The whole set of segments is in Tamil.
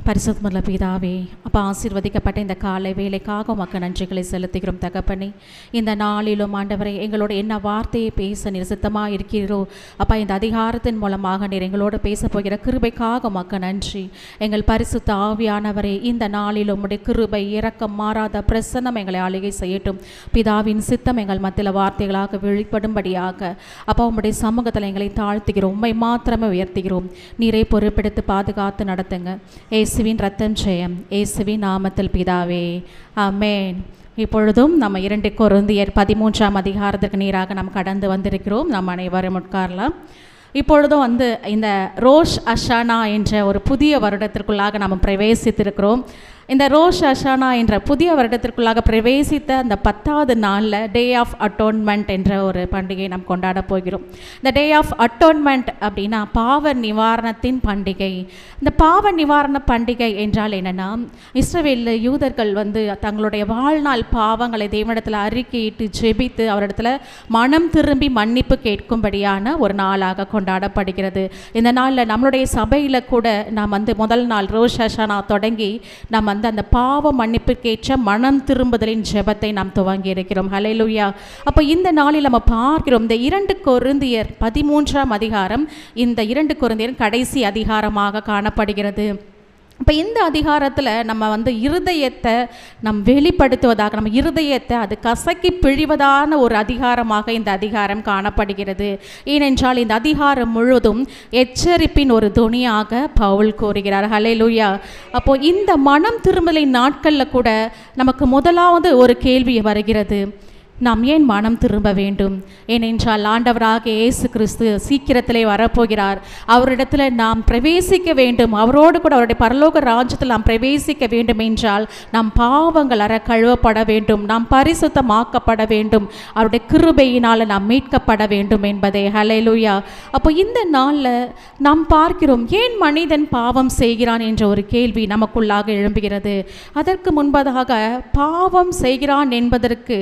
பரிசுத்தமுள்ள பிதாவே, அப்பா ஆசீர்வதிக்கப்பட்ட இந்த காலை வேலைக்காக உமக்கு நன்றிகளை செலுத்துகிறோம் தகப்பனே. இந்த நாளிலும் ஆண்டவரை எங்களோட என்ன வார்த்தையை பேச நீர் சித்தமாக இருக்கிறீரோ அப்பா, இந்த அதிகாரத்தின் மூலமாக நீர் எங்களோடு பேச போகிற கிருபைக்காக உமக்கு நன்றி. எங்கள் பரிசுத்த ஆவியானவரே, இந்த நாளிலும் உம்முடைய கிருபை இரக்கம் மாறாத பிரசன்னம் எங்களை ஆளுகை செய்யட்டும். பிதாவின் சித்தம் எங்கள் மத்தியில் வார்த்தைகளாக வெளிப்படும்படியாக அப்பா உம்முடைய சமூகத்தில் எங்களை தாழ்த்துகிறோம். உம்மை மாத்திரமே உயர்த்துகிறோம். நீரை பொறுப்பெடுத்து பாதுகாத்து நடத்துங்க. இயேசுவின் ரத்தம் ஜெயம். இயேசுவின் நாமத்தில் பிதாவே, ஆமென். இப்பொழுதும் நம்ம 2 கொரிந்தியர் 13ஆம் அதிகாரத்திற்கு நேராக நாம் கடந்து வந்திருக்கிறோம். நாம் அனைவரும் உட்காரலாம். இப்பொழுதும் இந்த ரோஷ் அஷானா என்ற ஒரு புதிய வருடத்திற்குள்ளாக நாம் பிரவேசித்திருக்கிறோம். இந்த ரோஷ் அஷானா என்ற புதிய வருடத்திற்குள்ளாக பிரவேசித்த அந்த 10வது நாளில் டே ஆஃப் அட்டோன்மெண்ட் என்ற ஒரு பண்டிகையை நாம் கொண்டாட போகிறோம். இந்த டே ஆஃப் அட்டோன்மெண்ட் அப்படின்னா பாவ நிவாரணத்தின் பண்டிகை. இந்த பாவ நிவாரண பண்டிகை என்றால் என்னென்னா, இஸ்ரவேல் யூதர்கள் தங்களுடைய வாழ்நாள் பாவங்களை தேவனிடத்தில் அறிக்கையிட்டு ஜெபித்து அவரிடத்துல மனம் திரும்பி மன்னிப்பு கேட்கும்படியான ஒரு நாளாக கொண்டாடப்படுகிறது. இந்த நாளில் நம்மளுடைய சபையில் கூட நாம் முதல் நாள் ரோஷ் அஷானா தொடங்கி நாம் அந்த பாவ மன்னிப்புக்கேற்ற மனம் திரும்புதலின் ஜெபத்தை நாம் துவங்கி இருக்கிறோம். ஹல்லேலூயா. அப்போ இந்த நாளில் நம்ம பார்க்கிறோம், இந்த 2 கொரிந்தியர் 13ஆம் அதிகாரம் இந்த 2 கொரிந்தியர் கடைசி அதிகாரமாக காணப்படுகிறது. இப்போ இந்த அதிகாரத்தில் நம்ம இருதயத்தை வெளிப்படுத்துவதாக, நம்ம இருதயத்தை அது கசக்கி பிழிவதான ஒரு அதிகாரமாக இந்த அதிகாரம் காணப்படுகிறது. ஏனென்றால் இந்த அதிகாரம் முழுவதும் எச்சரிப்பின் ஒரு துணியாக பவுல் கூறுகிறார். ஹல்லேலூயா. அப்போது இந்த மனம் திரும்பலின் நாட்களில் கூட நமக்கு முதலாவது ஒரு கேள்வி வருகிறது, நாம் ஏன் மனம் திரும்ப வேண்டும்? ஏனென்றால் ஆண்டவராக இயேசு கிறிஸ்து சீக்கிரத்திலே வரப்போகிறார். அவரிடத்தில் நாம் பிரவேசிக்க வேண்டும், அவரோடு கூட அவருடைய பரலோக ராஜ்யத்தில் நாம் பிரவேசிக்க வேண்டும் என்றால் நாம் பாவங்கள் கழுவப்பட வேண்டும், நாம் பரிசுத்தமாக்கப்பட வேண்டும், அவருடைய கிருபையினால் நாம் மீட்கப்பட வேண்டும் என்பதே. ஹல்லேலூயா. அப்போ இந்த நாளில் நாம் பார்க்கிறோம், ஏன் மனிதன் பாவம் செய்கிறான் என்ற ஒரு கேள்வி நமக்குள்ளாக எழும்புகிறது. அதற்கு முன்பதாக பாவம் செய்கிறான் என்பதற்கு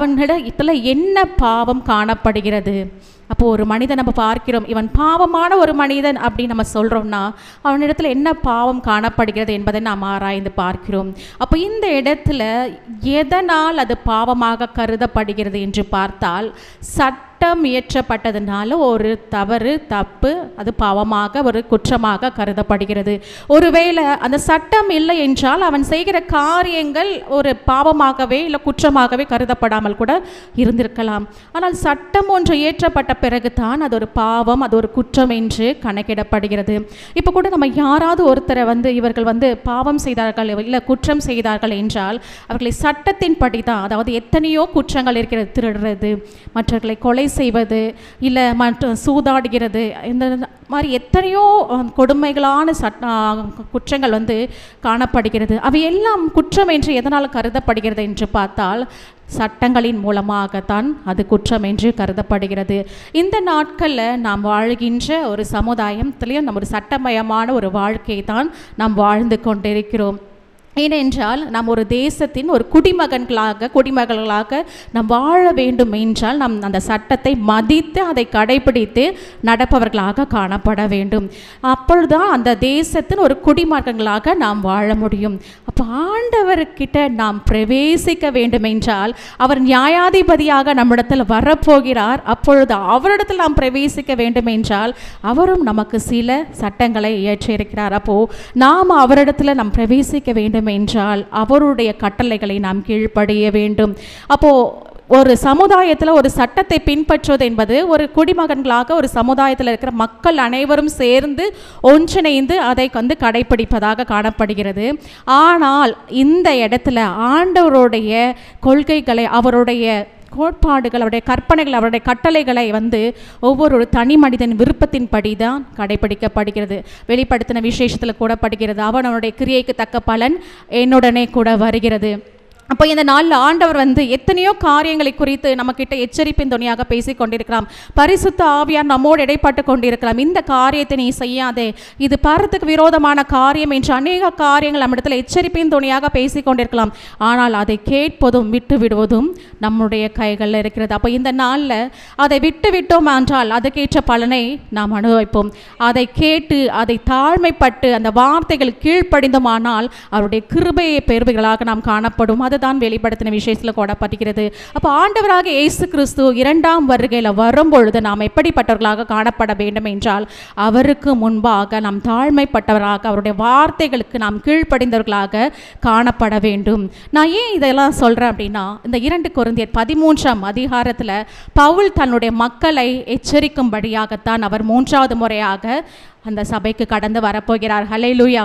அவனிடத்தில் என்ன பாவம் காணப்படுகிறது? அப்போது ஒரு மனிதன் நம்ம பார்க்கிறோம், இவன் பாவமான ஒரு மனிதன் அப்படின்னு நம்ம சொல்கிறோம்னா அவனிடத்தில் என்ன பாவம் காணப்படுகிறது என்பதை நாம் ஆராய்ந்து பார்க்கிறோம். அப்போ இந்த இடத்துல எதனால் அது பாவமாக கருதப்படுகிறது என்று பார்த்தால், சட்டம் இயற்றப்பட்டதுனால ஒரு தவறு, தப்பு, அது பாவமாக ஒரு குற்றமாக கருதப்படுகிறது. ஒருவேளை அந்த சட்டம் இல்லை என்றால் அவன் செய்கிற காரியங்கள் ஒரு பாவமாகவே இல்லை குற்றமாகவே கருதப்படாமல் கூட இருந்திருக்கலாம். ஆனால் சட்டம் ஒன்று இயற்றப்பட்ட பிறகுதான் அது ஒரு பாவம், அது ஒரு குற்றம் என்று கணக்கிடப்படுகிறது. இப்போ கூட நம்ம யாராவது ஒருத்தரை இவர்கள் பாவம் செய்தார்கள் இல்லை குற்றம் செய்தார்கள் என்றால் அவர்களை சட்டத்தின் படி தான், அதாவது எத்தனையோ குற்றங்கள் இருக்கிறது, திருடுறது, மற்றவர்களை கொலை செய்வது, இல்லை சூதாடுகிறது, இந்த மாதிரி எத்தனையோ கொடுமைகளான குற்றங்கள் காணப்படுகிறது. அவையெல்லாம் குற்றம் என்று எதனால் கருதப்படுகிறது என்று பார்த்தால் சட்டங்களின் மூலமாகத்தான் அது குற்றம் என்று கருதப்படுகிறது. இந்த நாட்களில் நாம் வாழ்கின்ற ஒரு சமுதாயத்திலையும் நம்ம ஒரு சட்டமயமான ஒரு வாழ்க்கையை தான் நாம் வாழ்ந்து கொண்டிருக்கிறோம். ஏனென்றால் நாம் ஒரு தேசத்தின் ஒரு குடிமகள்களாக நாம் வாழ வேண்டும் என்றால் நாம் அந்த சட்டத்தை மதித்து அதை கடைபிடித்து நடப்பவர்களாக காணப்பட வேண்டும். அப்பொழுதுதான் அந்த தேசத்தின் ஒரு குடிமகன்களாக நாம் வாழ முடியும். அப்போ ஆண்டவர்கிட்ட நாம் பிரவேசிக்க வேண்டும் என்றால் அவர் நியாயாதிபதியாக நம்மிடத்தில் வரப்போகிறார். அப்பொழுது அவரிடத்தில் நாம் பிரவேசிக்க வேண்டும் என்றால் அவரும் நமக்கு சில சட்டங்களை இயற்றியிருக்கிறார். அப்போது நாம் அவரிடத்தில் நாம் பிரவேசிக்க வேண்டும் என்றால் அவருடைய கட்டளைகளை நாம் கீழ்ப்படிய வேண்டும். அப்போது ஒரு சமுதாயத்தில் ஒரு சட்டத்தை பின்பற்றுவது என்பது ஒரு குடிமகன்களாக ஒரு சமுதாயத்தில் இருக்கிற மக்கள் அனைவரும் சேர்ந்து ஒன்றிணைந்து அதை கடைப்பிடிப்பதாக காணப்படுகிறது. ஆனால் இந்த இடத்துல ஆண்டவருடைய கொள்கைகளை, அவருடைய கோட்பாடுகள், அவருடைய கற்பனைகள், அவருடைய கட்டளைகளை ஒவ்வொரு தனி மனிதன் விருப்பத்தின்படி தான் கடைபிடிக்கப்படுகிறது. வெளிப்படுத்தின விசேஷத்தில் கூட படுகிறது, அவனுடைய கிரியைக்கு தக்க பலன் என்னுடனே கூட வருகிறது. அப்போ இந்த நாளில் ஆண்டவர் வந்து எத்தனையோ காரியங்களை குறித்து நம்மக்கிட்ட எச்சரிப்பின் துணியாக பேசி கொண்டிருக்கலாம். பரிசுத்த ஆவியார் நம்மோடு இடைப்பட்டு கொண்டிருக்கலாம். இந்த காரியத்தை நீ செய்யாதே, இது பரத்துக்கு விரோதமான காரியம் என்று அநேக காரியங்கள் நம்மிடத்தில் எச்சரிப்பின் துணியாக பேசி கொண்டிருக்கலாம். ஆனால் அதை கேட்பதும் விட்டு விடுவதும் நம்முடைய கைகளில் இருக்கிறது. அப்போ இந்த நாளில் அதை விட்டு விட்டோம் என்றால் அதுக்கேற்ற பலனை நாம் அனுபவிப்போம். அதை கேட்டு அதை தாழ்மைப்பட்டு அந்த வார்த்தைகள் கீழ்ப்படிந்தோமானால் அவருடைய கிருபையை பெறுபவர்களாக நாம் காணப்படும். அது தான் வெளிப்படுத்தின விஷயத்தில் கூடப்பட்டிருக்கிறது. அப்போ ஆண்டவராக இயேசு கிறிஸ்து இரண்டாம் வருகையில் வரும்பொழுது நாம் எப்படிப்பட்டவர்களாக காணப்பட வேண்டும் என்றால் அவருக்கு முன்பாக நாம் தாழ்மைப்பட்டவராக அவருடைய வார்த்தைகளுக்கு நாம் கீழ்ப்படிந்தவர்களாக காணப்பட வேண்டும். நான் ஏன் இதெல்லாம் சொல்கிறேன் அப்படின்னா, இந்த 2 கொரிந்தியர் 13ஆம் அதிகாரத்தில் பவுல் தன்னுடைய மக்களை எச்சரிக்கும்படியாகத்தான் அவர் 3வது முறையாக அந்த சபைக்கு கடந்து வரப்போகிறார். ஹல்லேலூயா.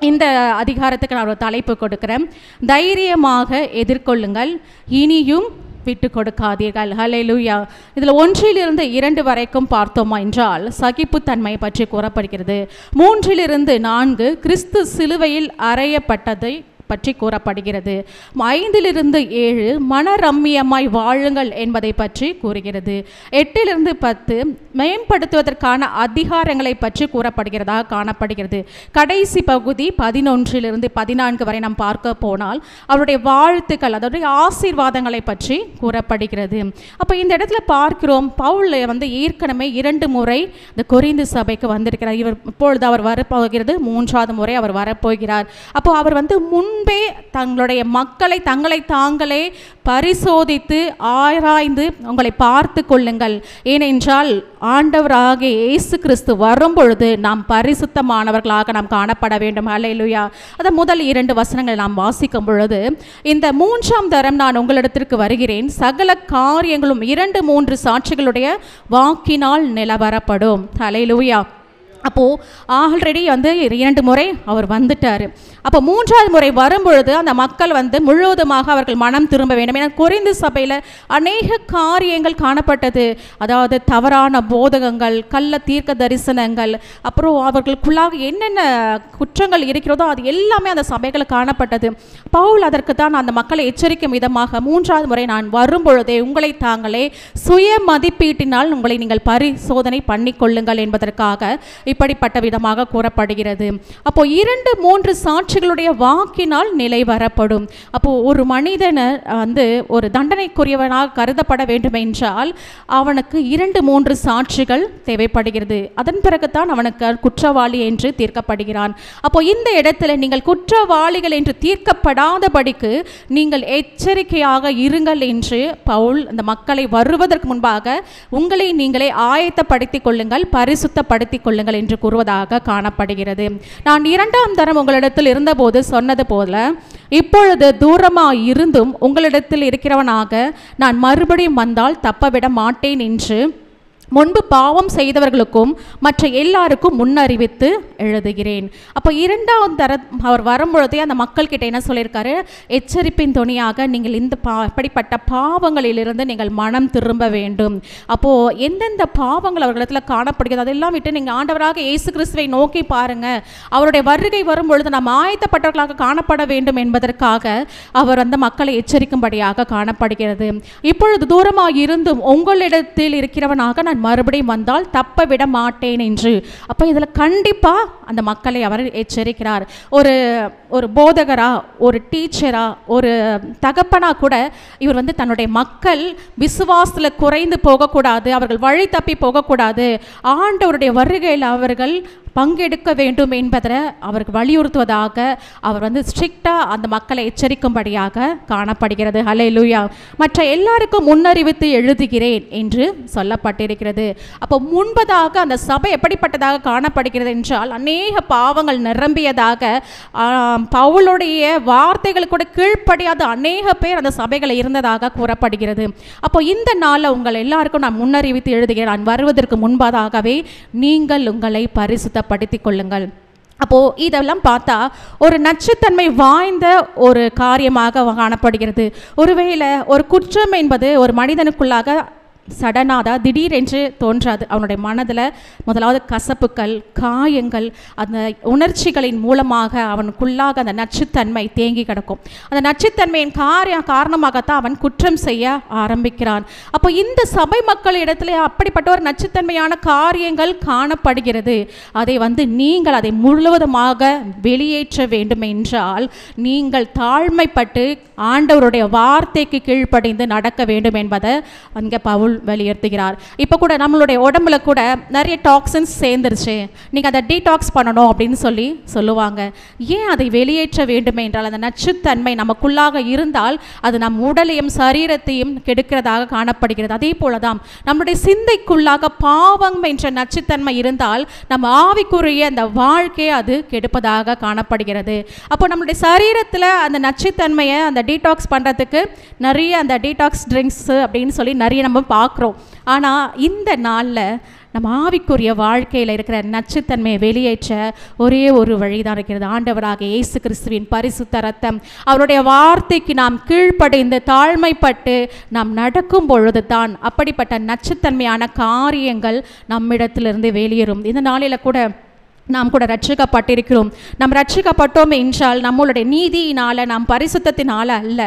இந்த அதிகாரத்துக்கு நான் ஒரு தலைப்பு கொடுக்கிறேன், தைரியமாக எதிர்கொள்ளுங்கள், இனியும் விட்டு கொடுக்காதீர்கள். ஹல்லேலூயா. இதில் 1 to 2 வரைக்கும் பார்த்தோமா என்றால் சகிப்புத்தன்மை பற்றி கூறப்படுகிறது. 3 to 4 கிறிஸ்து சிலுவையில் அறையப்பட்டதை பற்றி கூறப்படுகிறது. 5 to 7 மனரம்மியமாய் வாழுங்கள் என்பதை பற்றி கூறுகிறது. 8 to 10 மேம்படுத்துவதற்கான அதிகாரங்களை பற்றி கூறப்படுகிறதாக காணப்படுகிறது. கடைசி பகுதி 11 to 14 வரை நாம் பார்க்க போனால் அவருடைய வாழ்த்துக்கள், அதோடைய ஆசீர்வாதங்களை பற்றி கூறப்படுகிறது. அப்போ இந்த இடத்துல பார்க்கிறோம், பவுல் வந்து ஏற்கனவே 2 முறை இந்த கொரிந்து சபைக்கு வந்திருக்கிறார். இப்பொழுது அவர் வரப்போகிறது 3வது முறை அவர் வரப்போகிறார். அப்போ அவர் வந்து முன்பே தங்களுடைய மக்களை தங்களை தாங்களே பரிசோதித்து ஆராய்ந்து உங்களை பார்த்து கொள்ளுங்கள், ஏனென்றால் ஆண்டவராகிய இயேசு கிறிஸ்து வரும்பொழுது நாம் பரிசுத்தமானவர்களாக நாம் காணப்பட வேண்டும். ஹல்லேலூயா. அதை முதல் 2 வசனங்களை நாம் வாசிக்கும் பொழுது, இந்த 3ஆம் தரம் நான் உங்களிடத்திற்கு வருகிறேன், சகல காரியங்களும் 2-3 சாட்சிகளுடைய வாக்கினால் நிலவரப்படும். ஹல்லேலூயா. அப்போது ஆல்ரெடி வந்து 2 முறை அவர் வந்துட்டார். அப்போ 3வது முறை வரும்பொழுது அந்த மக்கள் வந்து முழுவதுமாக அவர்கள் மனம் திரும்ப வேண்டும். ஏன்னா கொரிந்து சபையில் அநேக காரியங்கள் காணப்பட்டது. அதாவது தவறான போதகங்கள், கள்ள தீர்க்க தரிசனங்கள், அப்புறம் அவர்களுக்குள்ளாக என்னென்ன குற்றங்கள் இருக்கிறதோ அது எல்லாமே அந்த சபைகளில் காணப்பட்டது. பவுல் அதற்கு தான் அந்த மக்களை எச்சரிக்கும் விதமாக 3வது முறை நான் வரும்பொழுதே உங்களை தாங்களே சுய மதிப்பீட்டினால் உங்களை நீங்கள் பரிசோதனை பண்ணிக்கொள்ளுங்கள் என்பதற்காக இப்படிப்பட்ட விதமாக கூறப்படுகிறது. அப்போ 2-3 சாட்சிகளுடைய வாக்கினால் நிலை வரப்படும். அப்போ ஒரு மனிதனை வந்து ஒரு தண்டனைக்குரியவனாக கருதப்பட வேண்டும் என்றால் அவனுக்கு 2-3 சாட்சிகள் தேவைப்படுகிறது. அதன் பிறகுதான் அவனுக்கு குற்றவாளி என்று தீர்க்கப்படுகிறான். அப்போ இந்த இடத்துல நீங்கள் குற்றவாளிகள் என்று தீர்க்கப்படாதபடிக்கு நீங்கள் எச்சரிக்கையாக இருங்கள் என்று பவுல் அந்த மக்களை வருவதற்கு முன்பாக உங்களை நீங்களே ஆயத்தப்படுத்திக் கொள்ளுங்கள், பரிசுத்தப்படுத்திக் கொள்ளுங்கள் என்று கூறுவதாக காணப்படுகிறது. நான் 2ஆம் தரம் உங்களிடத்தில் இருந்தபோது சொன்னது போல இப்பொழுது தூரமாக இருந்தும் உங்களிடத்தில் இருக்கிறவனாக நான் மறுபடியும் வந்தால் தப்பவிட மாட்டேன் என்று முன்பு பாவம் செய்தவர்களுக்கும் மற்ற எல்லாருக்கும் முன்னறிவித்து எழுதுகிறேன். அப்போ 2ஆம் தரம் அவர் வரும்பொழுதே அந்த மக்கள்கிட்ட என்ன சொல்லியிருக்காரு, எச்சரிப்பின் துணியாக நீங்கள் இந்த இப்படிப்பட்ட பாவங்களிலிருந்து நீங்கள் மனம் திரும்ப வேண்டும். அப்போது எந்தெந்த பாவங்கள் அவர்களிடத்தில் காணப்படுகிறது அதெல்லாம் விட்டு நீங்கள் ஆண்டவராக இயேசு கிறிஸ்துவை நோக்கி பாருங்கள். அவருடைய வருகை வரும்பொழுது நாம் ஆயத்தப்பட்டவர்களாக காணப்பட வேண்டும் என்பதற்காக அவர் அந்த மக்களை எச்சரிக்கும்படியாக காணப்படுகிறது. இப்பொழுது தூரமாக இருந்தும் உங்களிடத்தில் இருக்கிறவனாக நான் மறுபடியும் வந்தால் தப்ப விட மாட்டேன் என்று. அப்போ இதில் கண்டிப்பாக அந்த மக்களை அவர் எச்சரிக்கிறார். ஒரு போதகரா, ஒரு டீச்சரா, ஒரு தகப்பனா கூட இவர் வந்து தன்னுடைய மக்கள் விசுவாசத்தில் குறைந்து போகக்கூடாது, அவர்கள் வழி தப்பி போகக்கூடாது, ஆண்டவருடைய வருகையில் அவர்கள் பங்கெடுக்க வேண்டும் என்பதை அவருக்கு வலியுறுத்துவதாக அவர் வந்து ஸ்ட்ரிக்டாக அந்த மக்களை எச்சரிக்கும்படியாக காணப்படுகிறது. ஹல்லேலூயா. மற்ற எல்லாருக்கும் முன்னறிவித்து எழுதுகிறேன் என்று சொல்லப்பட்டிருக்கிறது. அப்போ முன்பதாக அந்த சபை எப்படிப்பட்டதாக காணப்படுகிறது என்றால் அநேக பாவங்கள் நிரம்பியதாக, பவுலுடைய வார்த்தைகள் கூட கீழ்ப்படியாத அநேக பேர் அந்த சபைகளை இருந்ததாக கூறப்படுகிறது. அப்போ இந்த நாளில் உங்கள் எல்லாருக்கும் நான் முன்னறிவித்து எழுதுகிறேன், நான் வருவதற்கு முன்பதாகவே நீங்கள் உங்களை பரிசுத்தப்படுத்திக் கொள்ளுங்கள். அப்போது இதெல்லாம் பார்த்தா ஒரு நச்சுத்தன்மை வாய்ந்த ஒரு காரியமாக காணப்படுகிறது. ஒருவேளை ஒரு குற்றம் என்பது ஒரு மனிதனுக்குள்ளாக சடனாக திடீரென்று தோன்றாது. அவனுடைய மனதில் முதலாவது கசப்புக்கள், காயங்கள், அந்த உணர்ச்சிகளின் மூலமாக அவனுக்குள்ளாக அந்த நச்சுத்தன்மை தேங்கி கிடக்கும். அந்த நச்சுத்தன்மையின் காரணமாகத்தான் அவன் குற்றம் செய்ய ஆரம்பிக்கிறான். அப்போ இந்த சபை மக்கள் இடத்துல அப்படிப்பட்ட ஒரு நச்சுத்தன்மையான காரியங்கள் காணப்படுகிறது. அதை நீங்கள் அதை முழுவதுமாக வெளியேற்ற வேண்டும் என்றால் நீங்கள் தாழ்மைப்பட்டு ஆண்டவருடைய வார்த்தைக்கு கீழ்ப்படிந்து நடக்க வேண்டும் என்பதை அங்கே பவுல் வலியுறுத்துகிறார். இப்போ கூட நம்மளுடைய உடம்புல கூட நிறைய டாக்ஸின்ஸ் சேர்ந்துருச்சு, நீங்கள் அதை டீடாக்ஸ் பண்ணணும் அப்படின்னு சொல்லுவாங்க. ஏன் அதை வெளியேற்ற வேண்டும் என்றால் அந்த நச்சுத்தன்மை நமக்குள்ளாக இருந்தால் அது நம் உடலையும் சரீரத்தையும் கெடுக்கிறதாக காணப்படுகிறது. அதே போலதான் நம்முடைய சிந்தைக்குள்ளாக பாவம் என்ற நச்சுத்தன்மை இருந்தால் நம்ம ஆவிக்குரிய அந்த வாழ்க்கையை அது கெடுப்பதாக காணப்படுகிறது. அப்போ நம்முடைய சரீரத்தில் அந்த நச்சுத்தன்மையை அந்த டீடாக்ஸ் பண்ணுறதுக்கு நிறைய அந்த டீடாக்ஸ் ட்ரிங்க்ஸ் அப்படின்னு சொல்லி நிறைய நம்ம பார்க்குறோம். ஆனால் இந்த நாளில் நம்ம ஆவிக்குரிய வாழ்க்கையில் இருக்கிற நச்சுத்தன்மையை வெளியேற்ற ஒரே ஒரு வழிதான் இருக்கிறது. ஆண்டவராக இயேசு கிறிஸ்துவின் பரிசுத்த இரத்தம், அவருடைய வார்த்தைக்கு நாம் கீழ்ப்படிந்து தாழ்மைப்பட்டு நாம் நடக்கும் பொழுது தான் அப்படிப்பட்ட நச்சுத்தன்மையான காரியங்கள் நம்மிடத்திலிருந்து வெளியேறும். இந்த நாளில் கூட நாம் கூட ரட்சிக்கப்பட்டிருக்கிறோம். நாம் ரட்சிக்கப்பட்டோம் என்றால் நம்மளுடைய நீதியினால், நாம் பரிசுத்தத்தினால் அல்ல,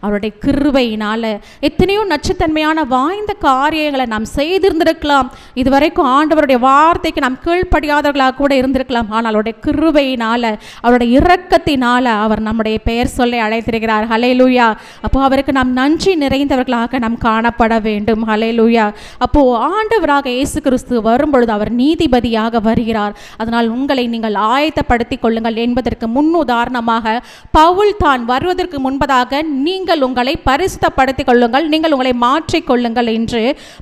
அவருடைய கிருபையினால். எத்தனையோ நச்சுத்தன்மையான வாய்ந்த காரியங்களை நாம் செய்திருந்திருக்கலாம். இதுவரைக்கும் ஆண்டவருடைய வார்த்தைக்கு நாம் கீழ்ப்படியாதவர்களாக கூட இருந்திருக்கலாம். ஆனால் அவருடைய கிருபையினால், அவருடைய இரக்கத்தினால் அவர் நம்முடைய பெயர் சொல்லை அழைத்திருக்கிறார். ஹல்லேலூயா. அப்போ அவருக்கு நாம் நன்றி நிறைந்தவர்களாக நாம் காணப்பட வேண்டும். ஹல்லேலூயா. அப்போ ஆண்டவராக இயேசு கிறிஸ்து வரும்பொழுது அவர் நீதிபதியாக வருகிறார். அதனால் உங்களை நீங்கள் ஆயத்தப்படுத்திக் கொள்ளுங்கள் என்பதற்கு முன்னுதாரணமாக பவுல் தான் வருவதற்கு முன்பதாக நீங்கள் உங்களை பரிசுத்தப்படுத்திக் கொள்ளுங்கள், நீங்கள் உங்களை மாற்றிக் கொள்ளுங்கள் என்று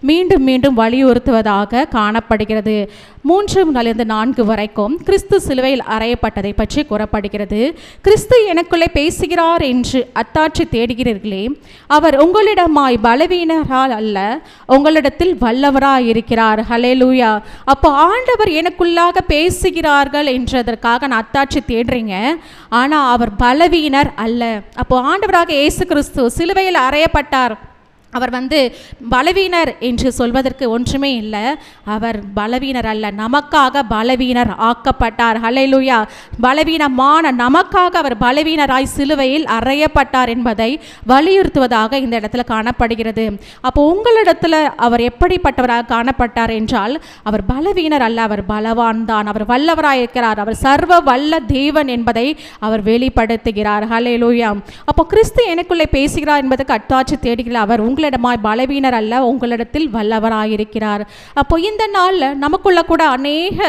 மீண்டும் மீண்டும் வலியுறுத்துவதாக காணப்படுகிறது. 3-4 வரைக்கும் கிறிஸ்து சிலுவையில் அறையப்பட்டதை பற்றி கூறப்படுகிறது. கிறிஸ்து எனக்குள்ளே பேசுகிறார் என்று அத்தாட்சி தேடுகிறீர்களே, அவர் உங்களிடமாய் பலவீனரால் அல்ல, உங்களிடத்தில் வல்லவராய் இருக்கிறார். ஹல்லேலூயா. அப்போ ஆண்டவர் எனக்குள்ளாக பேசுகிறார்கள் என்றதற்காக நான் அத்தாட்சி தேடுறீங்க, ஆனால் அவர் பலவீனர் அல்ல. அப்போ ஆண்டவராக இயேசு கிறிஸ்து சிலுவையில் அறையப்பட்டார். அவர் பலவீனர் என்று சொல்வதற்கு ஒன்றுமே இல்லை. அவர் பலவீனர் அல்ல, நமக்காக பலவீனர் ஆக்கப்பட்டார். ஹல்லேலூயா. பலவீனமான நமக்காக அவர் பலவீனராய் சிலுவையில் அறையப்பட்டார் என்பதை வலியுறுத்துவதாக இந்த இடத்துல காணப்படுகிறது. அப்போ உங்களிடத்துல அவர் எப்படிப்பட்டவராக காணப்பட்டார் என்றால் அவர் பலவீனர் அல்ல, அவர் பலவான் தான், அவர் வல்லவராயிருக்கிறார், அவர் சர்வ வல்ல தேவன் என்பதை அவர் வெளிப்படுத்துகிறார். ஹல்லேலூயா. அப்போ கிறிஸ்து எனக்குள்ளே பேசுகிறார் என்பதற்கு அத்தாட்சி தேடுகிறார். அவர் உங்களிடமாய் பலவீனர் அல்ல, உங்களிடத்தில் வல்லவராயிருக்கிறார். அப்போ இந்த நாளில் நமக்குள்ள கூட அநேக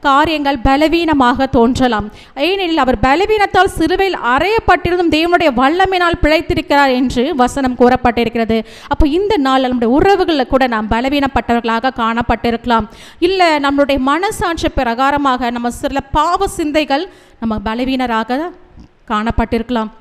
காரியங்கள் பலவீனமாக தோன்றலாம். ஏனெனில் அவர் பலவீனத்தால் சிலுவையில் அறையப்பட்டிருந்தும் தேவனுடைய வல்லமையினால் பிழைத்திருக்கிறார் என்று வசனம் கூறப்பட்டிருக்கிறது. அப்போ இந்த நாள் நம்முடைய உறவுகளில் கூட நாம் பலவீனப்பட்டவர்களாக காணப்பட்டிருக்கலாம். இல்லை நம்மளுடைய மனசாட்சி பிரகாரமாக நம்ம சில பாவ சிந்தைகள் நம்ம பலவீனராக காணப்பட்டிருக்கலாம்.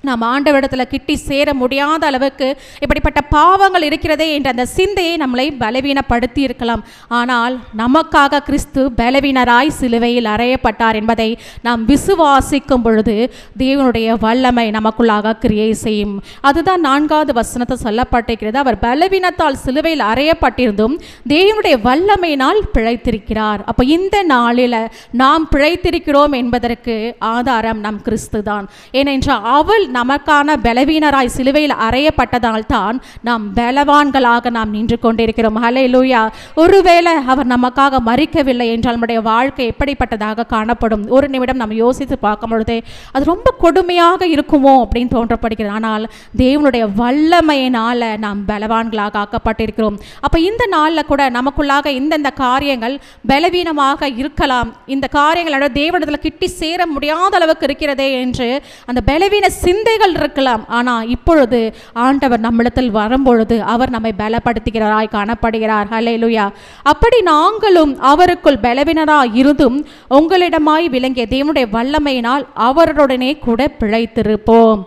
நாம் ஆண்டவரிடத்தில் கிட்டி சேர முடியாத அளவுக்கு இப்படிப்பட்ட பாவங்கள் இருக்கிறதே என்ற அந்த சிந்தையை நம்மளை பலவீனப்படுத்தி இருக்கலாம். ஆனால் நமக்காக கிறிஸ்து பலவீனராய் சிலுவையில் அறையப்பட்டார் என்பதை நாம் விசுவாசிக்கும் பொழுது தேவனுடைய வல்லமை நமக்குள்ளாக கிரியை செய்யும். அதுதான் 4வது வசனத்தில் சொல்லப்பட்டிருக்கிறது. அவர் பலவீனத்தால் சிலுவையில் அறையப்பட்டிருந்தும் தேவனுடைய வல்லமையினால் பிழைத்திருக்கிறார். அப்போ இந்த நாளில் நாம் பிழைத்திருக்கிறோம் என்பதற்கு ஆதாரம் நம் கிறிஸ்து தான். ஏனென்றால் அவள் நமக்கான பலவீனராய் சிலுவையில் அறையப்பட்டதால் தான் நாம் பலவான்களாக நாம் நின்று கொண்டிருக்கிறோம். ஹல்லேலூயா. ஒருவேளை அவர் நமக்காக மரிக்கவில்லை என்றால் நம்முடைய வாழ்க்கை எப்படிப்பட்டதாக காணப்படும்? ஒரு நிமிடம் நம்ம யோசித்து பார்க்கும் பொழுதே அது ரொம்ப கொடுமையாக இருக்குமோ அப்படின்னு தோன்றப்படுகிறது. ஆனால் தேவனுடைய வல்லமையினால் நாம் பலவான்களாக ஆக்கப்பட்டிருக்கிறோம். அப்போ இந்த நாளில் கூட நமக்குள்ளாக இந்தந்த காரியங்கள் பலவீனமாக இருக்கலாம். இந்த காரியங்களோட தேவனிடத்தில் கிட்டி சேர முடியாத அளவுக்கு இருக்கிறதே என்று அந்த பலவீன சிந்தைகள் இருக்கலாம். ஆனால் இப்பொழுது ஆண்டவர் நம்மிடத்தில் வரும்பொழுது அவர் நம்மை பலப்படுத்துகிறாராய் காணப்படுகிறார். ஹல்லேலூயா. அப்படி நாங்களும் அவருக்குள் பலவீனராய் இருந்தும் உங்களிடமாய் விளங்கிய தேவனுடைய வல்லமையினால் அவருடனே கூட பிழைத்திருப்போம்.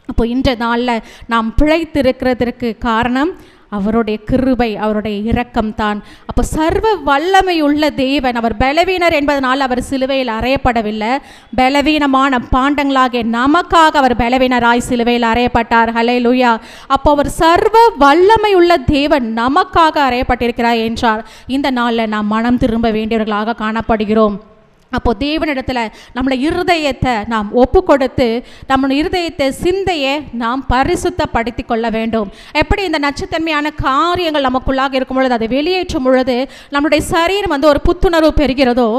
அப்போ இன்ற நாளில் நாம் பிழைத்திருக்கிறதற்கு காரணம் அவருடைய கிருபை, அவருடைய இரக்கம்தான். அப்போ சர்வ வல்லமையுள்ள தேவன், அவர் பலவீனர் என்பதனால் அவர் சிலுவையில் அறையப்படவில்லை. பலவீனமான பாண்டங்களாகிய நமக்காக அவர் பலவீனராய் சிலுவையில் அறையப்பட்டார். ஹல்லேலூயா. அப்போ அவர் சர்வ வல்லமையுள்ள தேவன் நமக்காக அறையப்பட்டிருக்கிறார் என்றால் இந்த நாளில் நாம் மனம் திரும்ப வேண்டியவர்களாக காணப்படுகிறோம். அப்போ தேவனிடத்தில் நம்முடைய இருதயத்தை நாம் ஒப்பு கொடுத்து நம்முடைய இருதயத்தை சிந்தையை நாம் பரிசுத்தப்படுத்தி கொள்ள வேண்டும். எப்படி இந்த நச்சுத்தன்மையான காரியங்கள் நமக்குள்ளாக இருக்கும் பொழுது அதை வெளியேற்றும் பொழுது நம்முடைய சரீரம் ஒரு புத்துணர்வு பெறுகிறதோ,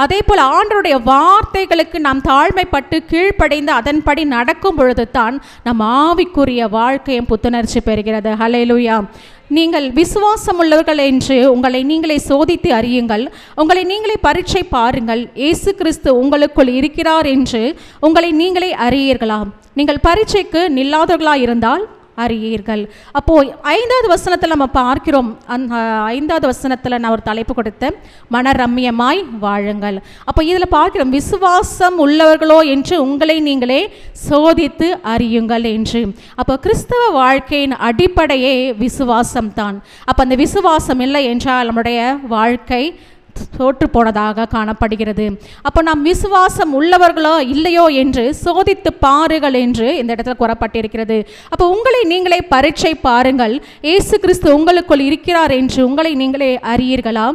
அதே போல் ஆண்டவருடைய வார்த்தைகளுக்கு நாம் தாழ்மைப்பட்டு கீழ்ப்படைந்து அதன்படி நடக்கும் பொழுது தான் நம் ஆவிக்குரிய வாழ்க்கையும் புத்துணர்ச்சி பெறுகிறது. ஹல்லேலூயா. நீங்கள் விசுவாசம் உள்ளவர்கள் என்று உங்களை நீங்களே சோதித்து அறியுங்கள், உங்களை நீங்களே பரீட்சை பாருங்கள், இயேசு கிறிஸ்து உங்களுக்குள் இருக்கிறார் என்று உங்களை நீங்களே அறியீர்களாம். நீங்கள் பரீட்சைக்கு நில்லாதவர்களாக இருந்தால் அறியீர்கள். அப்போது 5வது வசனத்தில் நம்ம பார்க்கிறோம். அந்த 5வது வசனத்தில் நான் ஒரு தலைப்பு கொடுத்தேன், மனரம்யமாய் வாழுங்கள். அப்போ இதில் பார்க்கிறோம், விசுவாசம் உள்ளவர்களோ என்று உங்களை நீங்களே சோதித்து அறியுங்கள் என்று. அப்போ கிறிஸ்தவ வாழ்க்கையின் அடிப்படையே விசுவாசம்தான். அப்போ அந்த விசுவாசம் இல்லை என்றால் நம்முடைய வாழ்க்கை தோற்று போனதாக காணப்படுகிறது. அப்போ நாம் விசுவாசம் உள்ளவர்களோ இல்லையோ என்று சோதித்து பாருங்கள் என்று இந்த இடத்துல கூறப்பட்டிருக்கிறது. அப்போ உங்களை நீங்களே பரீட்சை பாருங்கள், இயேசு கிறிஸ்து உங்களுக்குள் இருக்கிறார் என்று உங்களை நீங்களே அறியீர்களா?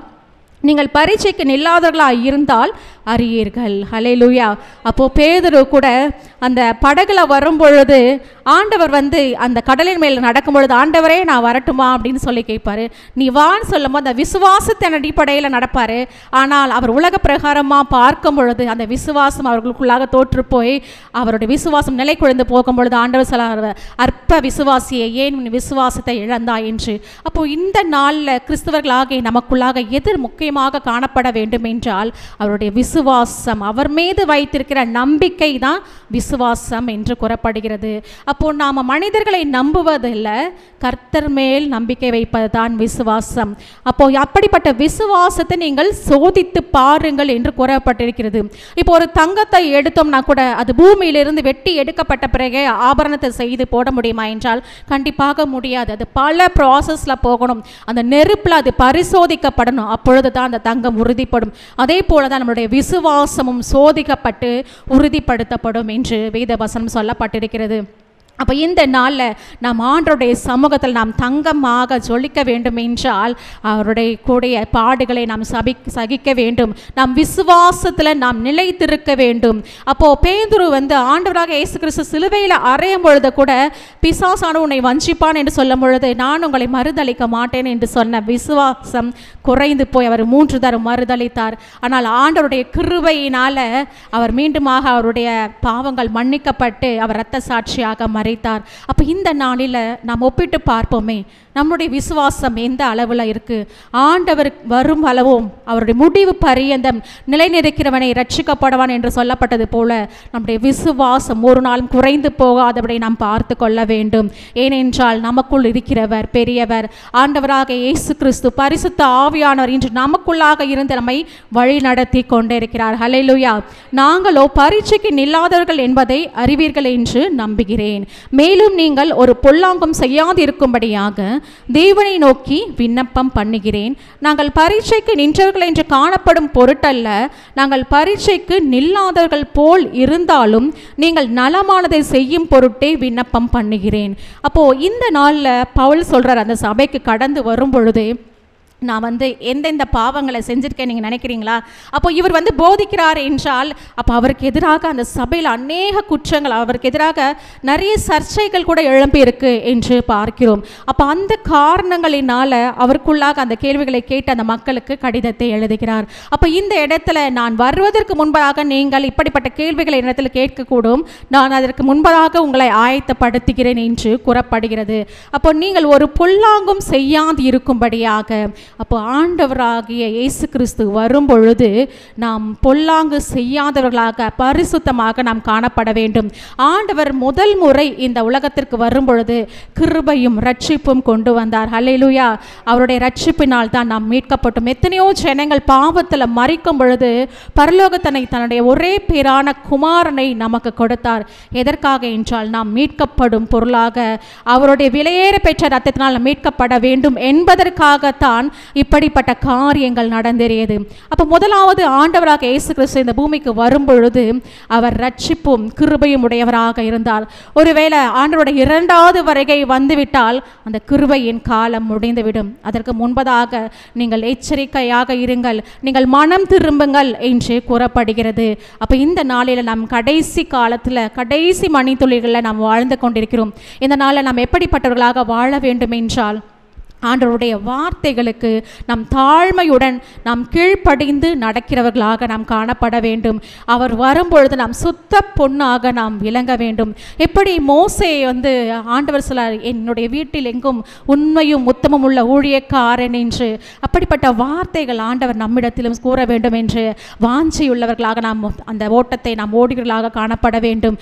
நீங்கள் பரீட்சைக்கு நில்லாதவர்களாக இருந்தால் அறியீர்கள். ஹல்லேலூயா. அப்போது பேதுரு கூட அந்த படகுல வரும்பொழுது ஆண்டவர் அந்த கடலின் மேல் நடக்கும் பொழுது, ஆண்டவரே நான் வரட்டுமா அப்படின்னு சொல்லி கேட்பார். நீ வான்னு சொல்லும் போது அந்த விசுவாசத்தின் அடிப்படையில் நடப்பார். ஆனால் அவர் உலக பிரகாரமாக பார்க்கும் பொழுது அந்த விசுவாசம் அவர்களுக்குள்ளாக தோற்று போய் அவருடைய விசுவாசம் நிலை குழந்து போகும் பொழுது ஆண்டவர் சொல்ல, அற்ப விசுவாசியை ஏன் விசுவாசத்தை இழந்தாய் என்று. அப்போது இந்த நாளில் கிறிஸ்தவர்களாக நமக்குள்ளாக எது முக்கியமாக காணப்பட வேண்டும் என்றால் அவருடைய விசுவாசம், அவர் மீது வைத்திருக்கிற நம்பிக்கை தான் விசுவாசம் என்று கூறப்படுகிறது. அப்போது நாம் மனிதர்களை நம்புவதில்லை, கர்த்தர் மேல் நம்பிக்கை வைப்பது தான் விசுவாசம். அப்போது அப்படிப்பட்ட விசுவாசத்தை நீங்கள் சோதித்து பாருங்கள் என்று கூறப்பட்டிருக்கிறது. இப்போ ஒரு தங்கத்தை எடுத்தோம்னா கூட அது பூமியிலிருந்து வெட்டி எடுக்கப்பட்ட பிறகு ஆபரணத்தை செய்து போட முடியுமா என்றால் கண்டிப்பாக முடியாது. அது பல ப்ராசஸில் போகணும், அந்த நெருப்பில் அது பரிசோதிக்கப்படணும், அப்பொழுது தான் அந்த தங்கம் உறுதிப்படும். அதே போல தான் நம்முடைய விசுவாசமும் சோதிக்கப்பட்டு உறுதிப்படுத்தப்படும் என்று வேத வசனம் சொல்லப்பட்டிருக்கிறது. அப்போ இந்த நாளில் நாம் ஆண்டவருடைய சமூகத்தில் நாம் தங்கமாக ஜொலிக்க வேண்டும் என்றால் அவருடைய கூடிய பாடுகளை நாம் சகிக்க வேண்டும், நாம் விசுவாசத்தில் நாம் நிலைத்திருக்க வேண்டும். அப்போது பேதுரு ஆண்டவராக இயேசு கிறிஸ்து சிலுவையில் அறையும் பொழுது கூட பிசாசான உன்னை வஞ்சிப்பான் என்று சொல்லும் பொழுது நான் உங்களை மறுதளிக்க மாட்டேன் என்று சொன்ன விசுவாசம் குறைந்து போய் அவர் 3 தரம் மறுதளித்தார். ஆனால் ஆண்டவருடைய கிருபையினால் அவர் மீண்டுமாக அவருடைய பாவங்கள் மன்னிக்கப்பட்டு அவர் இரத்த சாட்சியாக மறைத்தார். அப்போ இந்த நாளில் நாம் ஒப்பிட்டு பார்ப்போமே, நம்முடைய விசுவாசம் எந்த அளவில் இருக்குது? ஆண்டவர் வரும் அளவும் அவருடைய முடிவு பரியந்தம் நிலைநிற்கிறவனை ரட்சிக்கப்படுவான் என்று சொல்லப்பட்டது போல நம்முடைய விசுவாசம் ஒரு நாளும் குறைந்து போகாதபடி நாம் பார்த்து கொள்ள வேண்டும். ஏனென்றால் நமக்குள் இருக்கிறவர் பெரியவர், ஆண்டவராக இயேசு கிறிஸ்து பரிசுத்த ஆவியானவர் இன்று நமக்குள்ளாக இருந்து நம்மை வழி நடத்தி கொண்டிருக்கிறார். ஹல்லேலூயா. நாங்களோ பரீட்சைக்கு நில்லாதவர்கள் என்பதை அறிவீர்கள் என்று நம்புகிறேன். மேலும் நீங்கள் ஒரு பொல்லாங்கும் செய்யாதிருக்கும்படியாக தேவனை நோக்கி விண்ணப்பம் பண்ணுகிறேன். நாங்கள் பரீட்சைக்கு நின்றவர்கள் என்று காணப்படும் பொருட்டல்ல, நாங்கள் பரீட்சைக்கு நில்லாதவர்கள் போல் இருந்தாலும் நீங்கள் நலமானதை செய்யும் பொருட்டே விண்ணப்பம் பண்ணுகிறேன். அப்போது இந்த நாளில் பவுல் சொல்கிறார், அந்த சபைக்கு கடந்து வரும் பொழுது நான் எந்தெந்த பாவங்களை செஞ்சுருக்கேன் நீங்கள் நினைக்கிறீங்களா? அப்போ இவர் போதிக்கிறார் என்றால் அப்போ அவருக்கு எதிராக அந்த சபையில் அநேக குற்றங்கள், அவருக்கு எதிராக நிறைய சர்ச்சைகள் கூட எழும்பியிருக்கு என்று பார்க்கிறோம். அப்போ அந்த காரணங்களினால் அவருக்குள்ளாக அந்த கேள்விகளை கேட்டு அந்த மக்களுக்கு கடிதத்தை எழுதுகிறார். அப்போ இந்த இடத்துல நான் வருவதற்கு முன்பதாக நீங்கள் இப்படிப்பட்ட கேள்விகளை இடத்துல கேட்கக்கூடும், நான் அதற்கு முன்பதாக உங்களை ஆயத்தப்படுத்துகிறேன் என்று கூறப்படுகிறது. அப்போ நீங்கள் ஒரு பொல்லாங்கும் செய்யாது இருக்கும்படியாக அப்போ ஆண்டவராகிய இயேசு கிறிஸ்து வரும்பொழுது நாம் பொல்லாங்கு செய்யாதவர்களாக பரிசுத்தமாக நாம் காணப்பட வேண்டும். ஆண்டவர் முதல் முறை இந்த உலகத்திற்கு வரும்பொழுது கிருபையும் ரட்சிப்பும் கொண்டு வந்தார். ஹல்லேலூயா. அவருடைய ரட்சிப்பினால் தான் நாம் மீட்கப்பட்டோம். எத்தனையோ ஜனங்கள் பாவத்தில் மரிக்கும் பொழுது பரலோகத்தனை தன்னுடைய ஒரே பேரான குமாரனை நமக்கு கொடுத்தார். எதற்காக என்றால் நாம் மீட்கப்படும் பொருளாக, அவருடைய விலையேற பெற்ற ரத்தத்தினால் மீட்கப்பட வேண்டும் என்பதற்காகத்தான் இப்படிப்பட்ட காரியங்கள் நடந்தேறியது. அப்போ முதலாவது ஆண்டவராக இயேசு கிறிஸ்து இந்த பூமிக்கு வரும்பொழுது அவர் ரட்சிப்பும் கிருபையும் உடையவராக இருந்தார். ஒருவேளை ஆண்டவருடைய இரண்டாவது வருகை வந்துவிட்டால் அந்த கிருபையின் காலம் முடிந்துவிடும். அதற்கு முன்பதாக நீங்கள் எச்சரிக்கையாக இருங்கள், நீங்கள் மனம் திரும்புங்கள் என்று கூறப்படுகிறது. அப்போ இந்த நாளில் நாம் கடைசி காலத்தில் கடைசி மணித்துளிகளில் நாம் வாழ்ந்து கொண்டிருக்கிறோம். இந்த நாளில் நாம் எப்படிப்பட்டவர்களாக வாழ வேண்டும் என்றால், ஆண்டவருடைய வார்த்தைகளுக்கு நாம் தாழ்மையுடன் நாம் கீழ்ப்படிந்து நடக்கிறவர்களாக நாம் காணப்பட வேண்டும். அவர் வரும்பொழுது நாம் சுத்த பொன்னாக நாம் விளங்க வேண்டும். எப்படி மோசே ஆண்டவர் சொல்லார், என்னுடைய வீட்டில் எங்கும் உண்மையும் உத்தமும் உள்ள ஊழியக்காரன் என்று. அப்படிப்பட்ட வார்த்தைகள் ஆண்டவர் நம்மிடத்திலும் கூற வேண்டும் என்று வாஞ்சியுள்ளவர்களாக நாம் அந்த ஓட்டத்தை நாம் ஓடுகிறவர்களாக காணப்பட வேண்டும்.